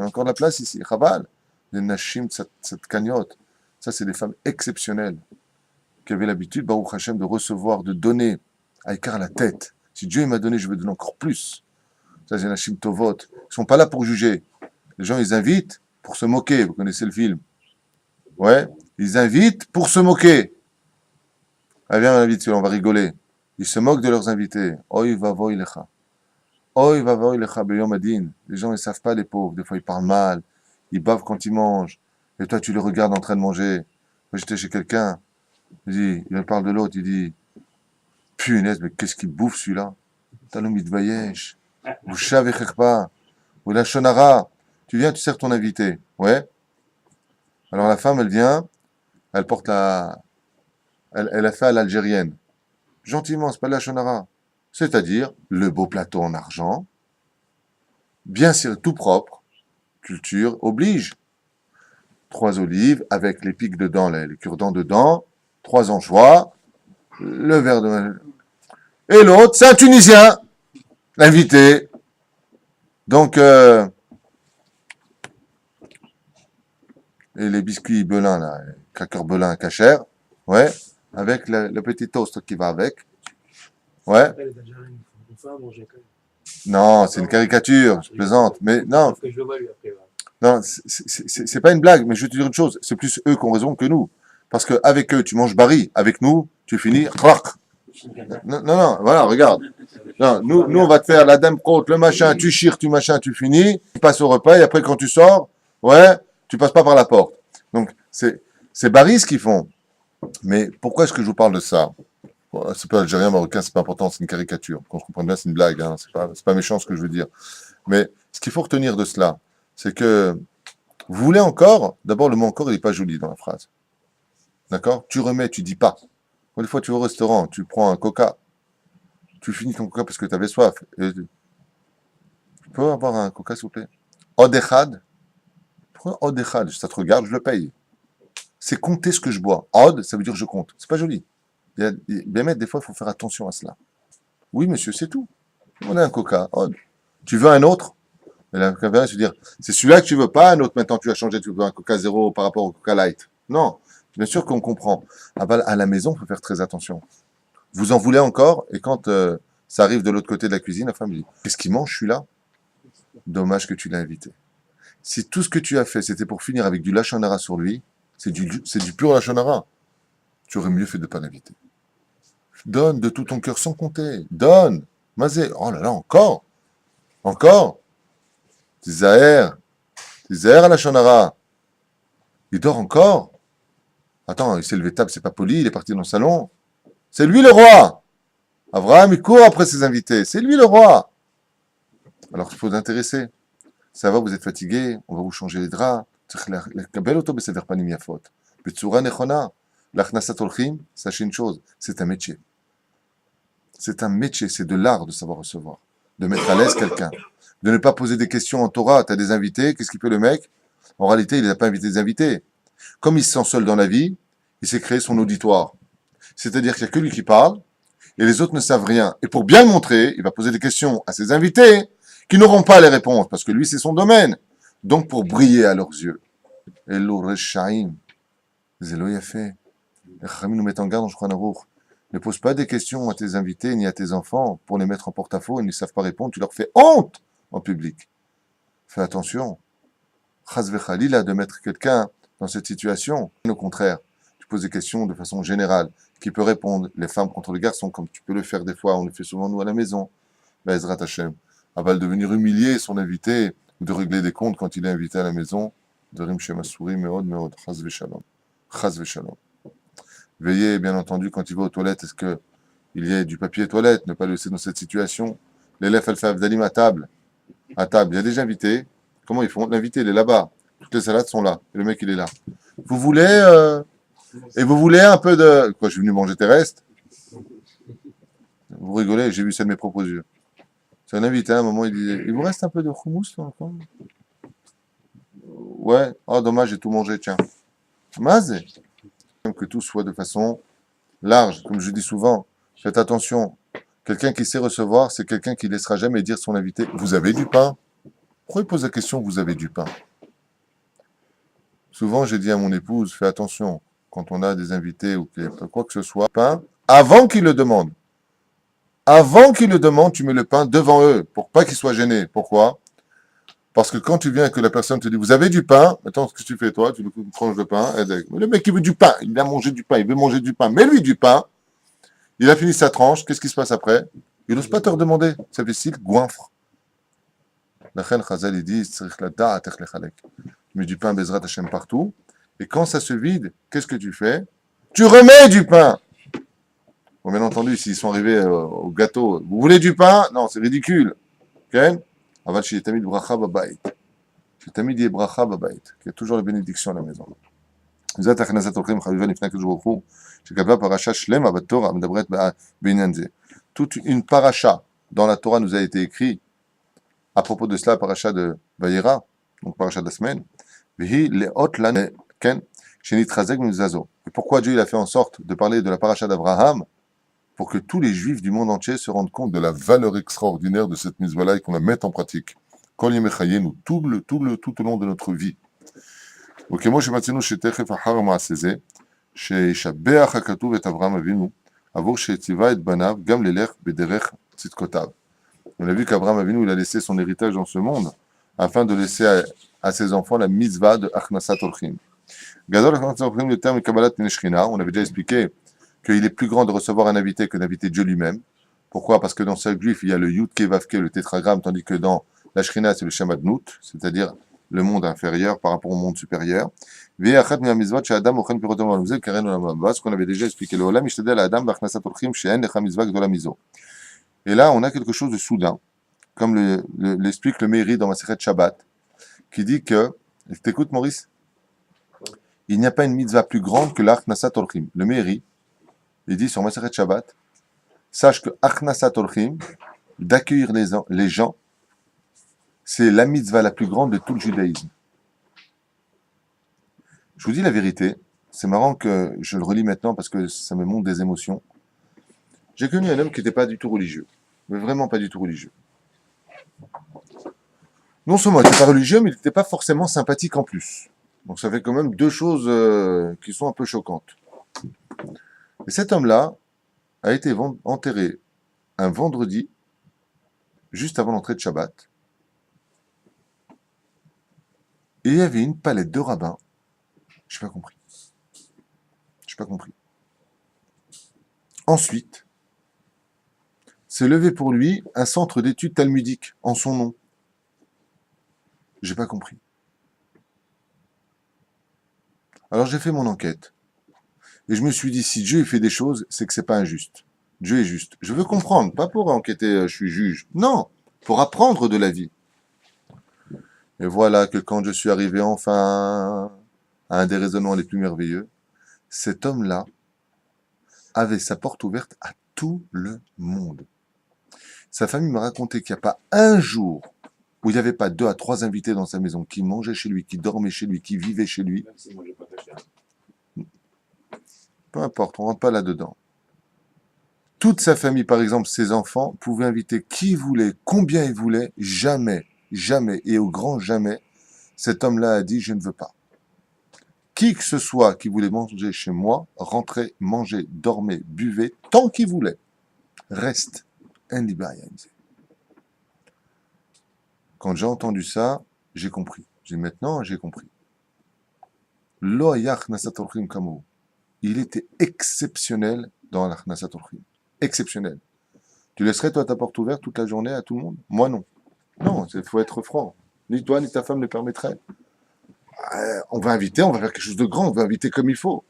Raval, les Nashim, cette cagnotte. Ça, c'est des femmes exceptionnelles qui avaient l'habitude, Baruch Hashem, de recevoir, de donner, à écart la tête. Si Dieu m'a donné, je veux donner encore plus. Ça, c'est Nashim Tovot. Ils sont pas là pour juger. Les gens, ils invitent pour se moquer. Vous connaissez le film? Ouais. Ils invitent pour se moquer. Ah, viens, on invite, on va rigoler. Ils se moquent de leurs invités. Oy vavoy lecha. Oy vavoy lecha beyom adin. Les gens, ils savent pas, les pauvres. Des fois, ils parlent mal. Ils bavent quand ils mangent. Et toi, tu les regardes en train de manger. Moi, j'étais chez quelqu'un. Il parle de l'autre. Il dit, punaise, mais qu'est-ce qu'il bouffe, celui-là? Talom itvayesh. Boucha vechekpa. Ou la shonara. Tu viens, tu sers ton invité. Ouais. Alors, la femme, elle vient. Elle porte elle a fait à l'algérienne. Gentiment, c'est pas de la shonara. C'est-à-dire, le beau plateau en argent. Bien sûr, tout propre. Culture oblige. 3 olives avec les pics dedans, les cure-dents dedans. 3 anchois. Le verre de... Et l'autre, c'est un Tunisien. L'invité. Donc, et les biscuits Belin, là, crackers Belin cachère. Ouais. Avec le petit toast qui va avec. Ouais. Les Algériens, ils font à manger quand même. Non, c'est une caricature, je plaisante. Mais non, Sauf que je le vois lui après. Ouais. non, c'est pas une blague, mais je vais te dire une chose, c'est plus eux qui ont raison que nous. Parce qu'avec eux, tu manges bari, avec nous, tu finis, Non, voilà, regarde. Non, nous, on va te faire la dame compte, le machin, tu chires, tu finis, tu passes au repas, et après, quand tu sors, ouais, tu passes pas par la porte. Donc, c'est Baris ce qu'ils font. Mais pourquoi est-ce que je vous parle de ça? Bon, c'est pas algérien, marocain, c'est pas important, c'est une caricature. Qu'on se comprenne bien, c'est une blague, hein, c'est pas méchant ce que je veux dire. Mais ce qu'il faut retenir de cela, c'est que vous voulez encore, d'abord, le mot encore, il n'est pas joli dans la phrase. D'accord? Tu remets, tu dis pas. Des fois, tu vas au restaurant, tu prends un coca, tu finis ton coca parce que tu avais soif. Et tu peux avoir un coca, s'il vous plaît? Od-echad. Pourquoi Od-echad? Ça te regarde, je le paye. C'est compter ce que je bois. Od, ça veut dire je compte. C'est pas joli. Bien mettre, des fois, il faut faire attention à cela. Oui, monsieur, c'est tout. On a un coca. Od. Tu veux un autre? Et la caméra, se dire, c'est celui-là que tu veux pas, un autre maintenant tu as changé, tu veux un coca zéro par rapport au coca light. Non. Bien sûr qu'on comprend. À la maison, il faut faire très attention. Vous en voulez encore, et quand ça arrive de l'autre côté de la cuisine, la femme dit, qu'est-ce qu'il mange, je suis là? Dommage que tu l'as invité. Si tout ce que tu as fait, c'était pour finir avec du lachonara sur lui, c'est du pur lachonara, tu aurais mieux fait de ne pas l'inviter. Donne de tout ton cœur sans compter. Donne. Mazé. Oh là là, encore. Encore. Tisaer à lachonara. Il dort encore. Attends, il s'est levé de table, c'est pas poli, il est parti dans le salon. C'est lui le roi. Abraham, il court après ses invités. C'est lui le roi. Alors, il faut vous intéresser. Ça va, vous êtes fatigué, on va vous changer les draps. Sachez une chose, c'est un métier. C'est un métier, c'est de l'art de savoir recevoir. De mettre à l'aise quelqu'un. De ne pas poser des questions en Torah. Tu as des invités, qu'est-ce qu'il fait le mec? En réalité, il n'a pas invité des invités. Comme il se sent seul dans la vie, il s'est créé son auditoire. C'est-à-dire qu'il n'y a que lui qui parle, et les autres ne savent rien. Et pour bien le montrer, il va poser des questions à ses invités, qui n'auront pas les réponses, parce que lui, c'est son domaine. Donc, pour briller à leurs yeux. Elo Reshaim, Zelo Yafé. Les Chachamim nous mettent en garde dans Shulchan Aruch. Ne pose pas des questions à tes invités ni à tes enfants pour les mettre en porte-à-faux, ils ne savent pas répondre, tu leur fais honte en public. Fais attention. Chas v'chalila de mettre quelqu'un dans cette situation. Au contraire, tu poses des questions de façon générale, qui peut répondre, les femmes contre les garçons, comme tu peux le faire des fois, on le fait souvent nous à la maison. Be'ezrat Hashem. Aval de venir humilier son invité, ou de régler des comptes quand il est invité à la maison, de rim shemasuri meod, chas v'shalom. Chas v'shalom. Veillez, bien entendu, quand il va aux toilettes, est-ce qu'il y a du papier toilette, ne pas le laisser dans cette situation. L'élève, elle fait Avdalim à table. À table, il y a déjà invités. Comment ils font? L'invité, il est là-bas. Toutes les salades sont là. Et le mec, il est là. Vous voulez et vous voulez un peu de... Quoi, je suis venu manger tes restes? Vous rigolez, j'ai vu ça de mes propres yeux. C'est un invité, à un moment, il disait, il vous reste un peu de houmous dans le coin? Ouais. Oh, dommage, j'ai tout mangé, tiens. Mazé. Que tout soit de façon large, comme je dis souvent. Faites attention. Quelqu'un qui sait recevoir, c'est quelqu'un qui ne laissera jamais dire son invité, vous avez du pain? Pourquoi il pose la question, vous avez du pain? Souvent, j'ai dit à mon épouse, fais attention, quand on a des invités ou quoi que ce soit, pain, avant qu'ils le demandent. Avant qu'ils le demandent, tu mets le pain devant eux, pour pas qu'ils soient gênés. Pourquoi? Parce que quand tu viens et que la personne te dit, vous avez du pain, attends, ce que tu fais toi, tu lui coupes une tranche de pain, le mec il veut du pain, il a mangé du pain, il veut manger du pain, mets-lui du pain, il a fini sa tranche, qu'est-ce qui se passe après? Il n'ose pas te redemander, sa vessie goinfre. La reine Chazal, il dit, tu mets du pain Bezrat Hashem partout, et quand ça se vide, qu'est-ce que tu fais? Tu remets du pain. Bon, bien entendu, s'ils sont arrivés au gâteau, vous voulez du pain? Non, c'est ridicule. Ok? Aval chez Tamid Bracha Babayit. Chez Tamid Yeh Bracha Babayit. Il y a toujours la bénédiction à la maison. Vous êtes Achnasat Orchem Chavivan Ifnak Jvorou. Chez Kavla Paracha Shlema Batora Amdabret Beinanze. Toute une paracha dans la Torah nous a été écrite à propos de cela, paracha de Vayera, donc paracha de la semaine. Vehi Leot Lan Ken Shenit Chazek Mizazo. Et pourquoi Dieu il a fait en sorte de parler de la paracha d'Abraham? Pour que tous les juifs du monde entier se rendent compte de la valeur extraordinaire de cette mitzvah et qu'on la mette en pratique. Kol Yemechayenu, tout au long de notre vie. וכמו שמצאנו שתכף אחר המעשה זה, שישבח הכתוב את אברהם אבינו, עבור שהציווה את בניו גם ללך בדרך צדקותיו. On a vu qu'Abraham Avinu, il a laissé son héritage dans ce monde, afin de laisser à ses enfants la mitzvah de Achnasat Orchim. Gadol Achnasat Orchim, le terme Kabbalat Min Shechina, on avait déjà expliqué qu'il est plus grand de recevoir un invité que d'inviter Dieu lui-même. Pourquoi? Parce que dans chaque juif, il y a le Yud Kevavke, le tétragramme, tandis que dans la Shrina, c'est le Shamadnout, c'est-à-dire le monde inférieur par rapport au monde supérieur. Ce qu'on avait déjà expliqué. Et là, on a quelque chose de soudain, comme l'explique le Meiri dans Masechet Shabbat, qui dit que, t'écoutes Maurice? Il n'y a pas une mitzvah plus grande que l'Achnasat Orchim. Le Meiri, il dit sur Masechet Shabbat, sache que Achnasat Orchim, d'accueillir les gens, c'est la mitzvah la plus grande de tout le judaïsme. Je vous dis la vérité, c'est marrant que je le relis maintenant parce que ça me montre des émotions. J'ai connu un homme qui n'était pas du tout religieux, mais vraiment pas du tout religieux. Non seulement il n'était pas religieux, mais il n'était pas forcément sympathique en plus. Donc ça fait quand même deux choses qui sont un peu choquantes. Et cet homme-là a été enterré un vendredi, juste avant l'entrée de Shabbat. Et il y avait une palette de rabbins. Je n'ai pas compris. Je n'ai pas compris. Ensuite, s'est levé pour lui un centre d'études talmudiques en son nom. J'ai pas compris. Alors j'ai fait mon enquête. Et je me suis dit, si Dieu fait des choses, c'est que c'est pas injuste. Dieu est juste. Je veux comprendre, pas pour enquêter, je suis juge. Non, pour apprendre de la vie. Et voilà que quand je suis arrivé enfin à un des raisonnements les plus merveilleux, cet homme-là avait sa porte ouverte à tout le monde. Sa famille m'a raconté qu'il n'y a pas un jour où il n'y avait pas 2 à 3 invités dans sa maison, qui mangeaient chez lui, qui dormaient chez lui, qui vivaient chez lui. Même si moi, j'ai pas caché. Peu importe, on ne rentre pas là-dedans. Toute sa famille, par exemple, ses enfants, pouvaient inviter qui voulait, combien il voulait, jamais, jamais, et au grand jamais, cet homme-là a dit « je ne veux pas ». Qui que ce soit qui voulait manger chez moi, rentrait, mangeait, dormait, buvait, tant qu'il voulait. Reste. Quand j'ai entendu ça, j'ai compris. Maintenant, j'ai compris. Il était exceptionnel dans l'Achnasat Orchim. Exceptionnel. Tu laisserais toi ta porte ouverte toute la journée à tout le monde? Moi non. Non, il faut être franc. Ni toi ni ta femme ne permettraient. On va inviter, on va faire quelque chose de grand, on va inviter comme il faut.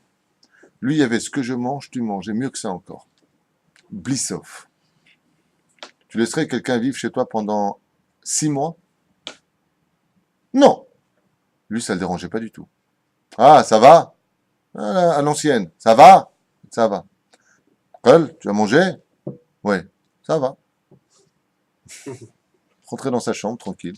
Lui, il y avait ce que je mange, tu manges, et mieux que ça encore. Bliss off. Tu laisserais quelqu'un vivre chez toi pendant 6 mois? Non. Lui, ça ne le dérangeait pas du tout. Ah, ça va? À l'ancienne. Ça va? Ça va. Paul, tu as mangé? Oui, ça va. Rentrer dans sa chambre, tranquille.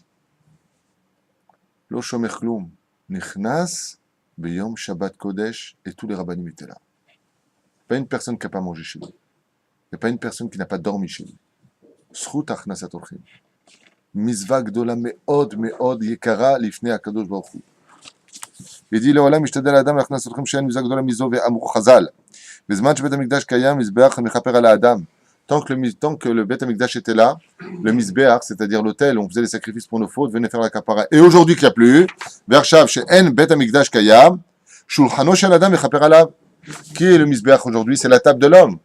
Lo shomer kloum. Nichnas, beyom Shabbat Kodesh, et tous les rabbanim étaient là. Pas une personne qui n'a pas mangé chez lui. Il n'y a pas une personne qui n'a pas dormi chez lui. Zchut achnasat orchim. Mitzvah gdola me'od me'od yekara lifnei HaKadosh Baruch Hu. Il dit לעולם משתדל האדם להכנס אתכם שאין מצווה גדולה מזו ואמרו חז"ל. בזמן שבית המקדש קיים מזבח מכפר על האדם. Tant que le Beth Amikdash était là, le Mizbeach, c'est-à-dire l'autel où on faisait les sacrifices pour nos fautes, venait faire la kapara. Et aujourd'hui qu'il n'y a plus, Vershav, chez En Beth Amikdash Kayam, Shulchano Shel Adam Mechaper Alav. Qui est le Mizbeach aujourd'hui? C'est la table de l'homme.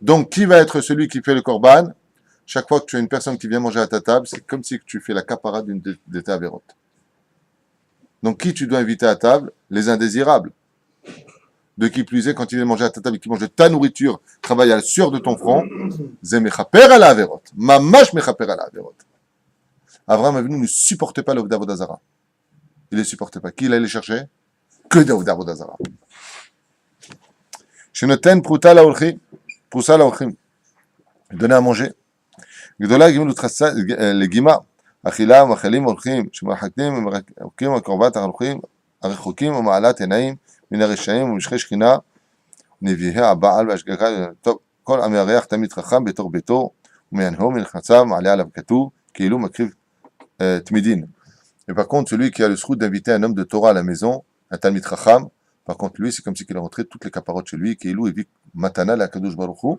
Donc, qui va être celui qui fait le korban? Chaque fois que tu as une personne qui vient manger à ta table, c'est comme si tu fais la kapara d'une de tes avérotes. Donc, qui tu dois inviter à table? Les indésirables. De qui plus est, quand il vient manger à ta table et qu'il mange de ta nourriture, travaille à la sueur de ton front, Zé mechaper à la avérote. Mamash mechaper à la avérote. Abraham Avinu ne supportait pas l'Ovda Vodazara. Il ne les supportait pas. Qui il allait chercher? Que d'Ovda Vodazara. Shenoten pruta la orchim. Il donnait à manger. Gdola gimel utrasa legima. Achila machalim orchim. Shemachaktim orchim akorvat archim. Archokim umaalat enaim. מן הרשעים ומשכי שכינה, נביאי הבעל והשגחה, טוב, כל המארח תמיד חכם בתור ביתו, ומענהו מנחצה מעלה עליו כתוב, כאילו מקריב תמידין. Et par contre, celui qui a le srout d'inviter un homme de Torah à la maison, un Talmid Chacham, par contre, lui, c'est comme si il a rentré toutes les caparottes chez lui, qu'il évite matana la Kadosh Baruch Hu.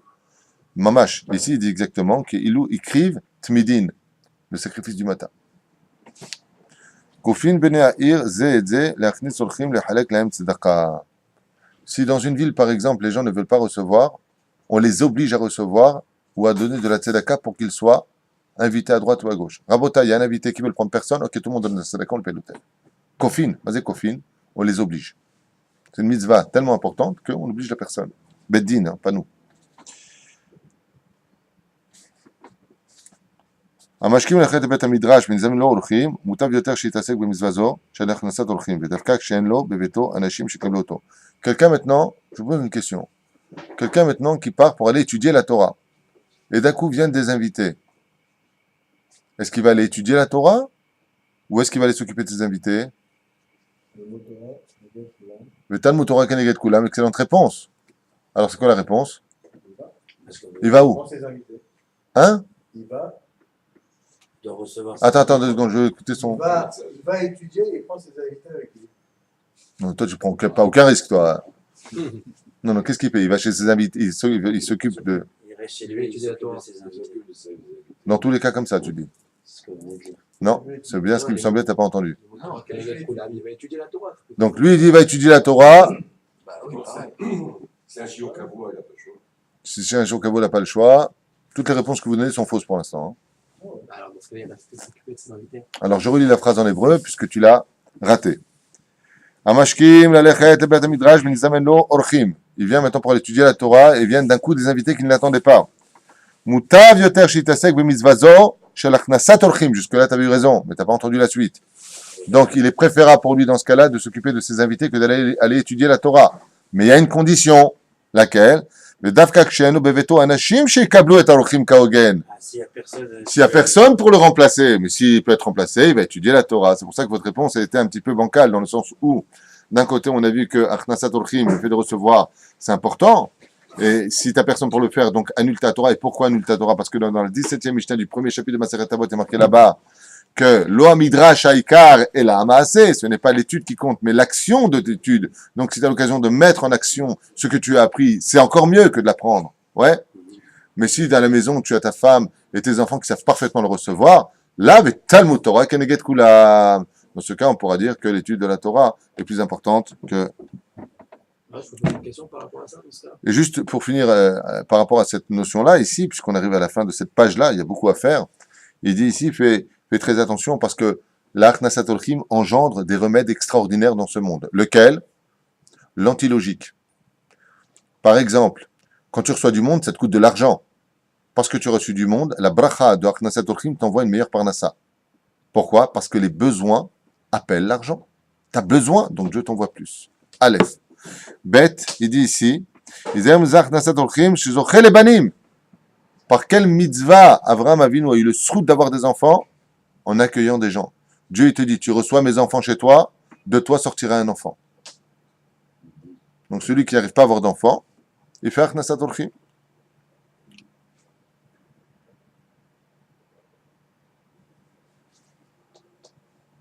Mamash, ici, il dit exactement qu'il écrive tmidin, le sacrifice du matin. כופין בני העיר זה את זה להכניס הולכים לחלק להם צדקה. Si dans une ville, par exemple, les gens ne veulent pas recevoir, on les oblige à recevoir ou à donner de la tzedaka pour qu'ils soient invités à droite ou à gauche. Rabota, il y a un invité qui veut prendre personne, ok, tout le monde donne la tzedaka, on le paye l'hôtel. Kofin, vas-y Kofin, on les oblige. C'est une mitzvah tellement importante qu'on oblige la personne. Beddin, hein, pas nous. המשקים ללכת לבית המדרש ונזמן לו אורחים, מוטב יותר שיתעסק במצווה זו של הכנסת אורחים, ודווקא כשאין לו בביתו אנשים שיקבלו אותו. Quelqu'un maintenant, je vous pose une question. Quelqu'un maintenant qui part pour aller étudier la Torah, et d'un coup viennent des invités. Est-ce qu'il va aller étudier la Torah, ou est-ce qu'il va aller s'occuper de ses invités? Le Talmud Torah Keneged Kulam, excellente réponse. Alors c'est quoi la réponse? Il va où? Hein? Il va, De recevoir. Attends 2 secondes, je vais écouter son... il va étudier et prend ses invités avec lui. Non, toi, tu prends pas aucun risque, toi. Non, qu'est-ce qu'il fait? Il va chez ses invités, il s'occupe de... Il reste chez lui et il s'occupe de ses invités. Dans tous les cas comme ça, tu dis. C'est ce que vous venez de dire. Non, c'est bien ce qui me semblait, t'as pas entendu. Non, il va étudier la Torah. Donc lui, il dit, il va étudier la Torah. Bah oui, pareil. C'est un chiot cabo, il n'a pas le choix. Si c'est un jour qu'Avo n'a pas le choix, toutes les réponses que vous donnez sont fausses pour l'instant. hein. Alors, dans ce cas, il reste s'occuper de ses invités. Alors, je relis la phrase en hébreu, puisque tu l'as raté. Amashkim, lalechet, lebet midrash, benizamen lo, orchim. Il vient maintenant pour aller étudier la Torah, et viennent d'un coup des invités qui ne l'attendaient pas. Mutav yoter shitasek bemitzvazo, shelachnasat orchim. Jusque-là, tu avais eu raison, mais tu n'as pas entendu la suite. Donc, il est préférable pour lui, dans ce cas-là, de s'occuper de ses invités que d'aller aller étudier la Torah. Mais il y a une condition, laquelle? Le davka ksheenu beveto anashim shekablu et orchim kaogen. Ah, s'il n'y a personne. S'il n'y a personne pour le remplacer, mais s'il peut être remplacé, il va étudier la Torah. C'est pour ça que votre réponse a été un petit peu bancale, dans le sens où, d'un côté, on a vu que Achnasat Orchim, le fait de recevoir, c'est important. Et si tu n'as personne pour le faire, donc annule ta Torah. Et pourquoi annule ta Torah? Parce que dans le 17e Mishnah du premier chapitre de Maseret Avot, il est marqué là-bas que Lo Midrash Haikar et la Hamaaseh, ce n'est pas l'étude qui compte, mais l'action de l'étude. Donc si tu as l'occasion de mettre en action ce que tu as appris, c'est encore mieux que de l'apprendre. Ouais. Mais si dans la maison, tu as ta femme et tes enfants qui savent parfaitement le recevoir, là, avec Talmud Torah, Keneged Kulam. Dans ce cas, on pourra dire que l'étude de la Torah est plus importante que... Ah, je peux poser une question par rapport à ça, dans ce cas. Et juste pour finir, par rapport à cette notion-là, ici, puisqu'on arrive à la fin de cette page-là, il y a beaucoup à faire. Il dit ici, fais très attention, parce que l'Achnasat Orchim engendre des remèdes extraordinaires dans ce monde. Lequel? L'antilogique. Par exemple, quand tu reçois du monde, ça te coûte de l'argent. Parce que tu as reçu du monde, la bracha de Achnasat Orchim t'envoie une meilleure parnassa. Pourquoi? Parce que les besoins appellent l'argent. Tu as besoin, donc Dieu t'envoie plus. Aleph. Bet, il dit ici, par quelle mitzvah Avraham Avinu a eu le srout d'avoir des enfants? En accueillant des gens. Dieu, il te dit, tu reçois mes enfants chez toi, de toi sortira un enfant. Donc celui qui n'arrive pas à avoir d'enfant, il fait Achnasat Orchim.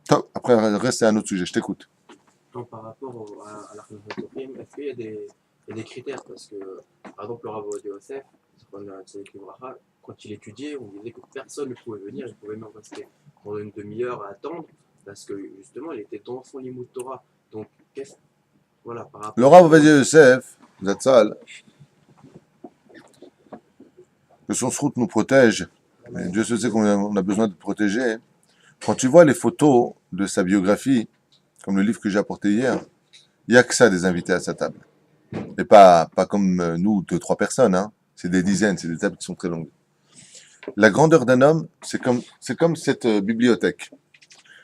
Top. Après, le reste, c'est un autre sujet. Je t'écoute. Donc, par rapport à la est-ce qu'il y a des critères? Parce que, par exemple, le Rav Yosef, quand il étudiait, on disait que personne ne pouvait venir, il pouvait même rester pendant une demi-heure à attendre, parce que justement, il était dans son Limoud Torah. Donc, voilà, par rapport Le Rav Yosef, vous êtes sale, que son srout nous protège. Et Dieu sait qu'on a besoin de protéger. Quand tu vois les photos de sa biographie, comme le livre que j'ai apporté hier, il n'y a que ça des invités à sa table. Et pas comme nous, 2-3 personnes, hein. C'est des dizaines, c'est des tables qui sont très longues. La grandeur d'un homme, c'est comme cette bibliothèque.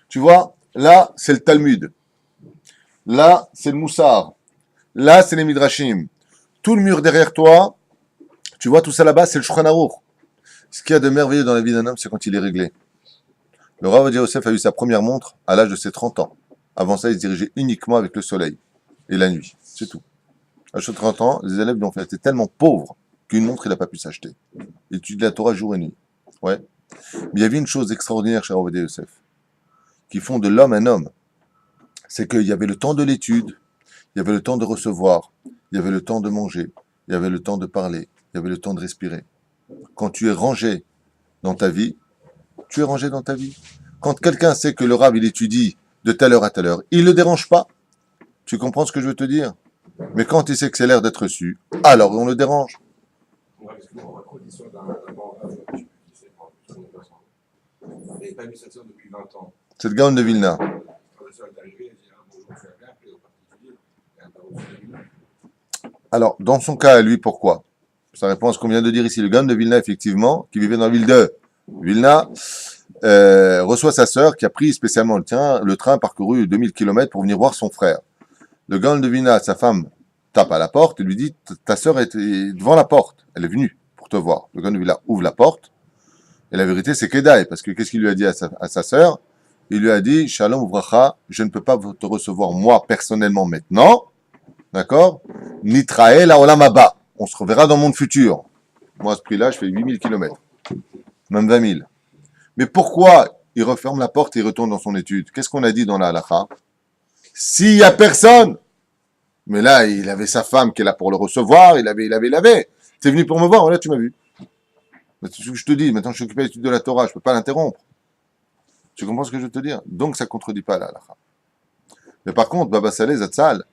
Tu vois, là, c'est le Talmud. Là, c'est le Moussar. Là, c'est les Midrashim. Tout le mur derrière toi, tu vois tout ça là-bas, c'est le Shulchan Aruch. Ce qu'il y a de merveilleux dans la vie d'un homme, c'est quand il est réglé. Le Rav Yosef a eu sa première montre à l'âge de ses 30 ans. Avant ça, il se dirigeait uniquement avec le soleil et la nuit. C'est tout. À l'âge de 30 ans, les élèves lui ont fait être tellement pauvres qu'une montre, il n'a pas pu s'acheter. Il étudiait la Torah jour et nuit. Ouais. Mais il y avait une chose extraordinaire chez Rav Yosef, qui font de l'homme un homme. C'est qu'il y avait le temps de l'étude, il y avait le temps de recevoir, il y avait le temps de manger, il y avait le temps de parler, il y avait le temps de respirer. Quand tu es rangé dans ta vie, tu es rangé dans ta vie. Quand quelqu'un sait que le Rav, il étudie de telle heure à telle heure, il ne le dérange pas. Tu comprends ce que je veux te dire? Mais quand il sait que c'est l'air d'être reçu, alors on le dérange. Ouais, parce que moi, on raconte l'histoire d'un grand rave, je sais plus qui c'est, moi, je connais pas son nom. Il n'avait pas vu sa sœur depuis 20 ans. C'est le Gaon de Vilna. Quand la sœur est arrivée, elle dit ah, bonjour, tu vas bien, puis au particulier, et un parole de Vilna. Alors, dans son cas à lui, pourquoi? Ça répond à ce qu'on vient de dire ici. Le Gaon de Vilna, effectivement, qui vivait dans la ville de Vilna, reçoit sa sœur qui a pris spécialement le train parcouru 2000 km pour venir voir son frère. Le Gaon de Vilna, sa femme, tape à la porte et lui dit ta sœur est devant la porte, elle est venue pour te voir. Le Gaon de Vilna ouvre la porte et la vérité c'est Kedaï, parce que qu'est-ce qu'il lui a dit à sa sœur? Il lui a dit Shalom Uvracha, je ne peux pas te recevoir moi personnellement maintenant, d'accord? Nitrael Olam Haba, on se reverra dans le monde futur. Moi à ce prix-là je fais 8000 km, même 20 000. Mais pourquoi il referme la porte et il retourne dans son étude? Qu'est-ce qu'on a dit dans la halakha? S'il y a personne, mais là, il avait sa femme qui est là pour le recevoir, il avait. T'es venu pour me voir, là, tu m'as vu. C'est ce que je te dis, maintenant je suis occupé à l'étude de la Torah, je peux pas l'interrompre. Tu comprends ce que je veux te dire? Donc ça contredit pas la halakha. Mais par contre, Baba Saleh Zatzal,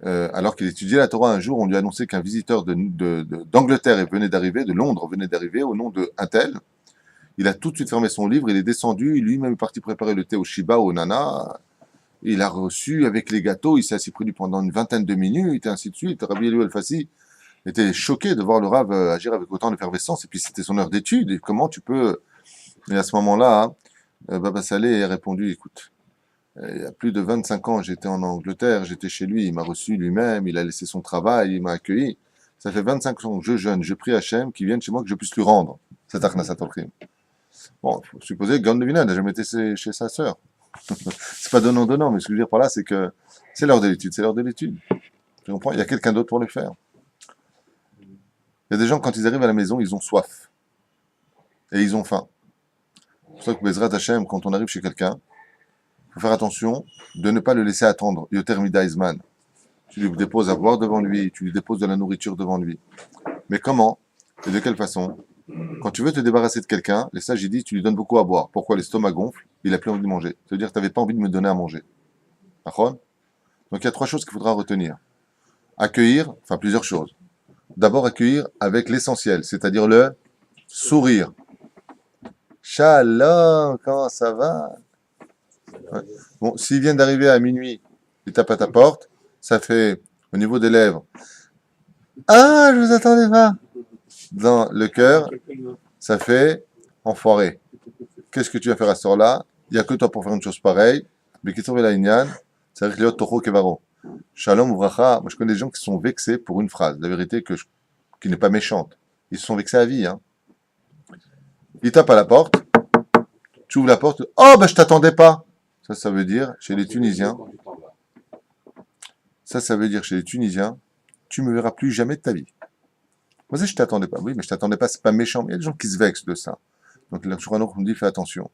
alors qu'il étudiait la Torah un jour, on lui a annoncé qu'un visiteur d'Angleterre venait d'arriver, de Londres venait d'arriver, au nom de un tel. Il a tout de suite fermé son livre, il est descendu, lui-même est parti préparer le thé au Shiba, au Nana. Il a reçu avec les gâteaux, il s'est assis près lui pendant une vingtaine de minutes, et ainsi de suite. Rabbi Elou El-Fassi était choqué de voir le Rav agir avec autant d'effervescence, et puis c'était son heure d'étude, et comment tu peux... Et à ce moment-là, Baba Saleh a répondu, écoute, il y a plus de 25 ans, j'étais en Angleterre, j'étais chez lui, il m'a reçu lui-même, il a laissé son travail, il m'a accueilli. Ça fait 25 ans que je jeûne, je prie Hachem qu'il vienne chez moi, que je puisse lui rendre cet Achnasat Orchim. Bon, il faut supposer que Gaon de Vilna n'a jamais été chez sa sœur. C'est pas donnant, mais ce que je veux dire par là, c'est que c'est l'heure de l'étude, c'est l'heure de l'étude. Tu comprends? Il y a quelqu'un d'autre pour le faire. Il y a des gens, quand ils arrivent à la maison, ils ont soif. Et ils ont faim. C'est pour ça que Bezrat Hashem, quand on arrive chez quelqu'un, il faut faire attention de ne pas le laisser attendre. Yoter Midaizman. Tu lui déposes à boire devant lui, tu lui déposes de la nourriture devant lui. Mais comment? Et de quelle façon? Quand tu veux te débarrasser de quelqu'un, les sages ils disent tu lui donnes beaucoup à boire. Pourquoi? L'estomac gonfle, il a plus envie de manger. Ça veut dire que tu n'avais pas envie de me donner à manger. D'accord? Donc il y a 3 choses qu'il faudra retenir. Accueillir, enfin plusieurs choses. D'abord accueillir avec l'essentiel, c'est-à-dire le sourire. Shalom, comment ça va? Ouais. Bon, s'il vient d'arriver à minuit, il tape à ta porte, ça fait au niveau des lèvres. Ah, je vous attendais pas. Dans le cœur, ça fait enfoiré. Qu'est-ce que tu vas faire à ce heure-là? Il n'y a que toi pour faire une chose pareille. Ça veut dire Toho Kevaro. Shalom Uvracha. Moi, je connais des gens qui sont vexés pour une phrase. La vérité qui n'est pas méchante. Ils se sont vexés à vie. Hein. Ils tapent à la porte. Tu ouvres la porte. Oh, ben je t'attendais pas. Ça veut dire, chez les Tunisiens, ça veut dire chez les Tunisiens, tu me verras plus jamais de ta vie. Moi, je t'attendais pas. Oui, mais je t'attendais pas, c'est pas méchant. Mais il y a des gens qui se vexent de ça. Donc, le Shulchan Aruch nous dit, fais attention.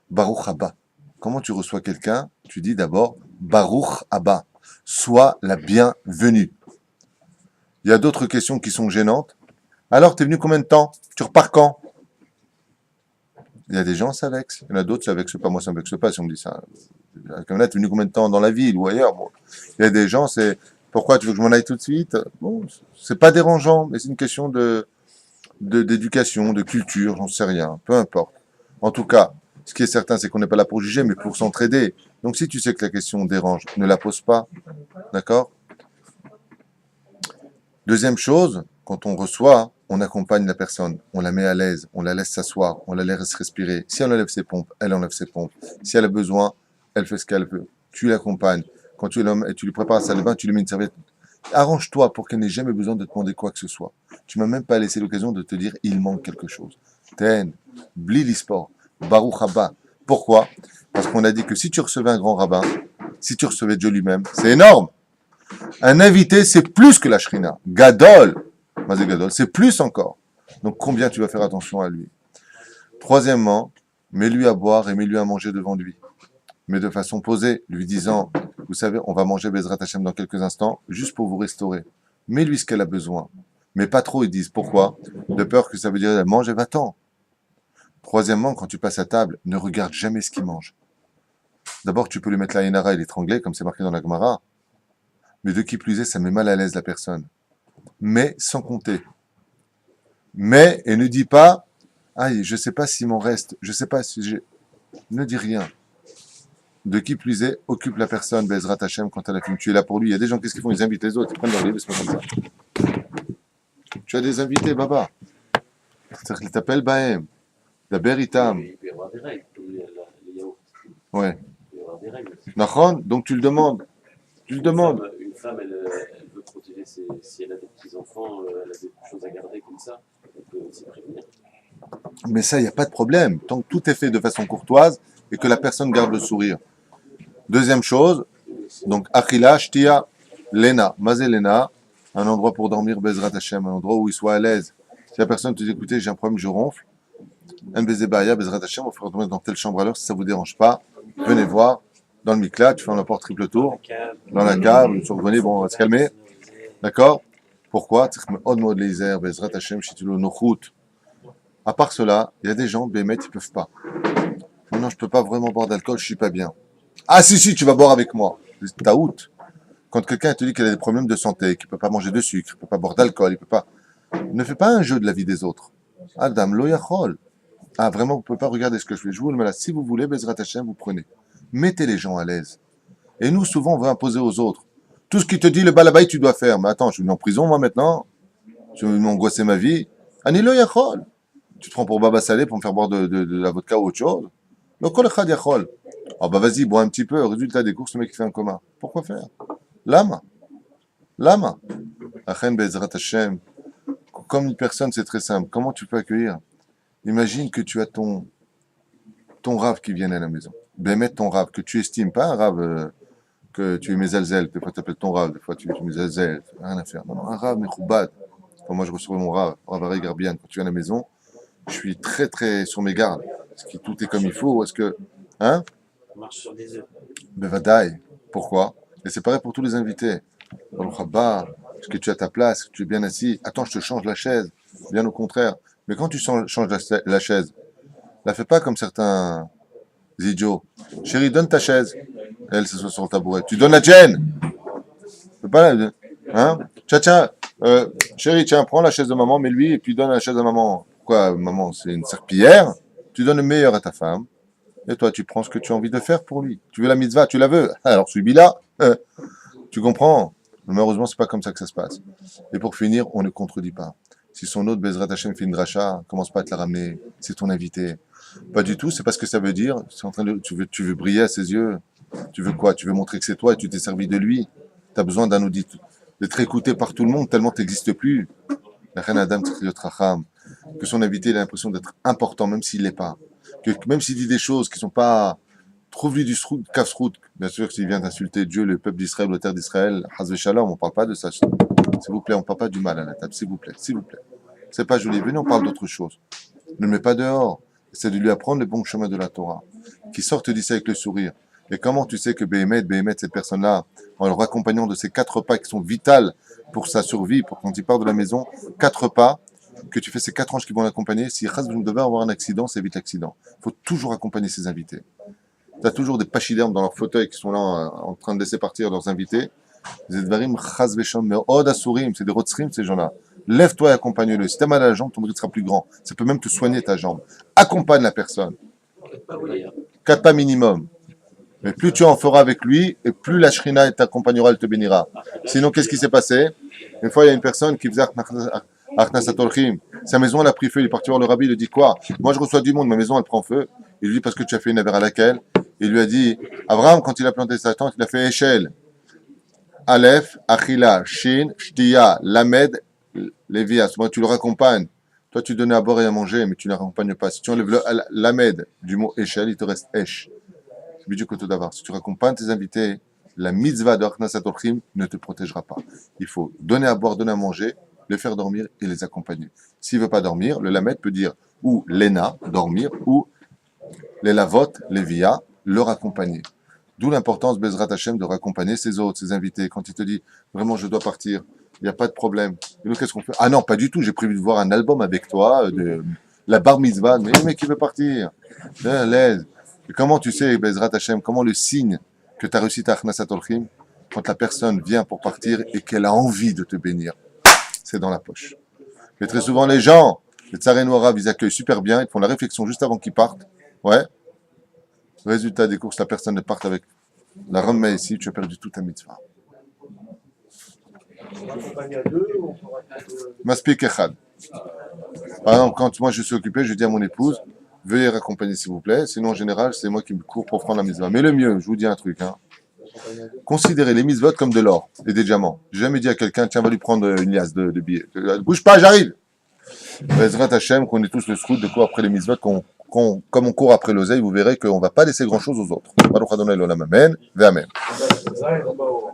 Baruch Haba. Comment tu reçois quelqu'un? Tu dis d'abord, Baruch Haba. Sois la bienvenue. Il y a d'autres questions qui sont gênantes. Alors, t'es venu combien de temps? Tu repars quand? Il y a des gens, ça vexe. Il y en a d'autres, ça vexe pas. Moi, ça me vexe pas si on me dit ça. Comme là, t'es venu combien de temps dans la ville ou ailleurs? Bon. Il y a des gens, c'est, pourquoi tu veux que je m'en aille tout de suite? Bon, c'est pas dérangeant, mais c'est une question d'éducation, de culture, j'en sais rien. Peu importe. En tout cas, ce qui est certain, c'est qu'on n'est pas là pour juger, mais pour s'entraider. Donc, si tu sais que la question dérange, ne la pose pas. D'accord? Deuxième chose, quand on reçoit, on accompagne la personne, on la met à l'aise, on la laisse s'asseoir, on la laisse respirer. Si elle enlève ses pompes, elle enlève ses pompes. Si elle a besoin, elle fait ce qu'elle veut. Tu l'accompagnes. Quand tu es l'homme et tu lui prépares sa salle de bain, tu lui mets une serviette. Arrange-toi pour qu'elle n'ait jamais besoin de te demander quoi que ce soit. Tu m'as même pas laissé l'occasion de te dire il manque quelque chose. Ten, bli l'e-sport, Baruch Haba. Pourquoi? Parce qu'on a dit que si tu recevais un grand rabbin, si tu recevais Dieu lui-même, c'est énorme. Un invité, c'est plus que la shrina. Gadol, Gadol, c'est plus encore. Donc combien tu vas faire attention à lui? Troisièmement, mets-lui à boire et mets-lui à manger devant lui. Mais de façon posée, lui disant, vous savez, on va manger Bezrat Hashem dans quelques instants, juste pour vous restaurer. Mets-lui ce qu'elle a besoin. Mais pas trop, ils disent. Pourquoi? De peur que ça veut dire, mange et va-t'en. Troisièmement, quand tu passes à table, ne regarde jamais ce qu'il mange. D'abord, tu peux lui mettre la Yenara et l'étrangler, comme c'est marqué dans la Gemara. Mais de qui plus est, ça met mal à l'aise la personne. Mais sans compter. Mais, et ne dis pas, ah, je sais pas s'il m'en reste, je sais pas si j'ai... Ne dis rien. De qui plus est, occupe la personne, Bezrat Hashem, quand elle a fini. Tu es là pour lui. Il y a des gens, qu'est-ce qu'ils font? Ils invitent les autres, ils prennent leur livre, ils se mettent comme ça. Tu as des invités, Baba. C'est-à-dire qu'ils t'appellent Bahem. Daber Itam. Il peut y avoir des règles, comme les yaourts. Ouais. Il peut y avoir des règles. Nachon, donc tu le demandes. Tu le demandes. Une femme, elle veut protéger si elle a des petits-enfants, elle a des choses à garder comme ça, elle peut aussi prévenir. Mais ça, il n'y a pas de problème. Tant que tout est fait de façon courtoise et que la personne garde le sourire. Deuxième chose, donc, Achila, Shtia, Lena, Mazé Lena, un endroit pour dormir, Bezrat Hashem, un endroit où il soit à l'aise. Si la personne te dit, écoutez, j'ai un problème, je ronfle, Mbezebaya, Bezrat Hashem, on va faire dormir dans telle chambre à l'heure, si ça ne vous dérange pas, venez voir, dans le miklat, tu fais un apport triple tour, dans la cave, vous revenez, bon, on va se calmer, d'accord? Pourquoi? Bezrat Hashem, Shitilo, Nochut. À part cela, il y a des gens, Bémet, ils peuvent pas. Non, je peux pas vraiment boire d'alcool, je suis pas bien. Ah si, tu vas boire avec moi. C'est taout. Quand quelqu'un te dit qu'il a des problèmes de santé, qu'il peut pas manger de sucre, il peut pas boire d'alcool, il peut pas... Ne fais pas un jeu de la vie des autres. Adam, lo yachol. Ah, vraiment, vous pouvez pas regarder ce que je fais. Je vous le mets là. Si vous voulez, Bezrat Hashem, vous prenez. Mettez les gens à l'aise. Et nous, souvent, on veut imposer aux autres. Tout ce qui te dit, le balabaï, tu dois faire. Mais attends, je suis en prison, moi, maintenant. Je vais m'angoisser ma vie. Ani lo yachol. Tu te prends pour Baba Salé pour me faire boire de la vodka ou autre chose. Le kol echad yachol. Ah bah vas-y, bois un petit peu. Résultat des courses, le mec qui fait un coma. Pourquoi faire? Lama. Achen Bezrat Hashem. Comme une personne, c'est très simple. Comment tu peux accueillir? Imagine que tu as ton rave qui vient à la maison. Bémet ton rave, que tu estimes, pas un rave que tu es mezelzel. Des fois tu appelles ton rave, des fois tu es mezelzel. Rien à faire. Non, un rave mechoubad. Moi je reçois mon rave, Ravari Garbian. Quand tu viens à la maison, je suis très très sur mes gardes. Est-ce que tout est comme il faut? Est-ce que... Hein? On marche sur des œufs. Bevadaï. Pourquoi? Et c'est pareil pour tous les invités. Baruch haba, est-ce que tu as ta place? Est-ce que tu es bien assis? Attends, je te change la chaise. Bien au contraire. Mais quand tu changes la chaise, la fais pas comme certains idiots. Chérie, donne ta chaise. Elle s'assoit sur le tabouret. Tu donnes la tienne. Fais pas la... Hein? Tiens, chérie, tiens, prends la chaise de maman, mais lui, et puis donne la chaise à maman. Pourquoi, maman, c'est une serpillière? Tu donnes le meilleur à ta femme. Et toi, tu prends ce que tu as envie de faire pour lui. Tu veux la mitzvah, tu la veux. Alors, suis-là. Tu comprends? Malheureusement, c'est pas comme ça que ça se passe. Et pour finir, on ne contredit pas. Si son autre Bezrat Hashem fait une dracha, commence pas à te la ramener. C'est ton invité. Pas du tout, c'est pas ce que ça veut dire. C'est en train de, tu veux briller à ses yeux. Tu veux quoi? Tu veux montrer que c'est toi et tu t'es servi de lui. Tu as besoin d'un audit, d'être écouté par tout le monde tellement tu n'existes plus. Que son invité il a l'impression d'être important, même s'il l'est pas. Que même s'il dit des choses qui sont pas... Trouve-lui du casse-route. Bien sûr, s'il vient d'insulter Dieu, le peuple d'Israël, la terre d'Israël, Hazve Shalom, on parle pas de ça. S'il vous plaît, on parle pas du mal à la table. S'il vous plaît, s'il vous plaît. C'est pas joli. Venez, on parle d'autre chose. Ne le mets pas dehors. C'est de lui apprendre le bon chemin de la Torah. Qui sorte d'ici avec le sourire. Et comment tu sais que Béhémet, cette personne-là, en le raccompagnant de ces 4 pas qui sont vitales pour sa survie, pour quand il part de la maison, 4 pas, que tu fais ces 4 anges qui vont l'accompagner, si Chaz devait avoir un accident, ça évite l'accident. Il faut toujours accompagner ses invités. Tu as toujours des pachydermes dans leur fauteuil qui sont là en train de laisser partir leurs invités. C'est des rotsrim, ces gens-là. Lève-toi et accompagne-le. Si tu as mal à la jambe, ton mérite sera plus grand. Ça peut même te soigner ta jambe. Accompagne la personne. 4 pas minimum. Mais plus tu en feras avec lui, et plus la Shrina t'accompagnera, elle te bénira. Sinon, qu'est-ce qui s'est passé? Une fois, il y a une personne qui faisait Achnasat Orchim. Sa maison, elle a pris feu. Il est parti voir le rabbi, il lui dit quoi? Moi, je reçois du monde, ma maison, elle prend feu. Il lui dit parce que tu as fait une affaire à laquelle? Il lui a dit, Abraham, quand il a planté sa tente, il a fait Echel. Aleph, Achila, Shin, Shtia, Lamed, Lévias. Moi, tu le raccompagnes. Toi, tu donnais à boire et à manger, mais tu ne l'accompagnes pas. Si tu enlèves le Lamed du mot Echel, il te reste Esh. C'est du côté d'avoir. Si tu raccompagnes tes invités, la mitzvah de Achnasat Orchim ne te protégera pas. Il faut donner à boire, donner à manger, les faire dormir et les accompagner. S'il ne veut pas dormir, le Lamed peut dire ou Lena, dormir, ou les Lavot, les Via, leur accompagner. D'où l'importance, Bezrat Hashem, de raccompagner ses autres, ses invités. Quand il te dit, vraiment, je dois partir, il n'y a pas de problème. Et nous, qu'est-ce qu'on fait? Ah non, pas du tout, j'ai prévu de voir un album avec toi, de la bar mitzvah, mais le mec, il veut partir. L'aise. Et comment tu sais, Bezrat Hashem, comment le signe que tu as réussi ta Achnasat Orchim? quand la personne vient pour partir et qu'elle a envie de te bénir. C'est dans la poche. Mais très souvent, les gens, les tsarens arabes, ils accueillent super bien, ils font la réflexion juste avant qu'ils partent. Ouais. Résultat des courses, la personne ne part avec la remets ici, tu as perdu toute ta mitzvah. On accompagne à deux, on fera Maspik echad. Par exemple, quand moi je suis occupé, je dis à mon épouse, veuillez raccompagner s'il vous plaît, sinon en général, c'est moi qui me cours pour prendre la mitzvah. Mais le mieux, je vous dis un truc, hein, considérez les mitzvot comme de l'or et des diamants. J'ai jamais dit à quelqu'un, tiens, va lui prendre une liasse de billets. Bouge pas, j'arrive. Bezrat Hashem, qu'on ait tous le srout de quoi après les mitzvot, comme on court après l'oseille, vous verrez qu'on ne va pas laisser grand chose aux autres. Baruch Adonai l'olam, amen, ve amen. ça, et on va au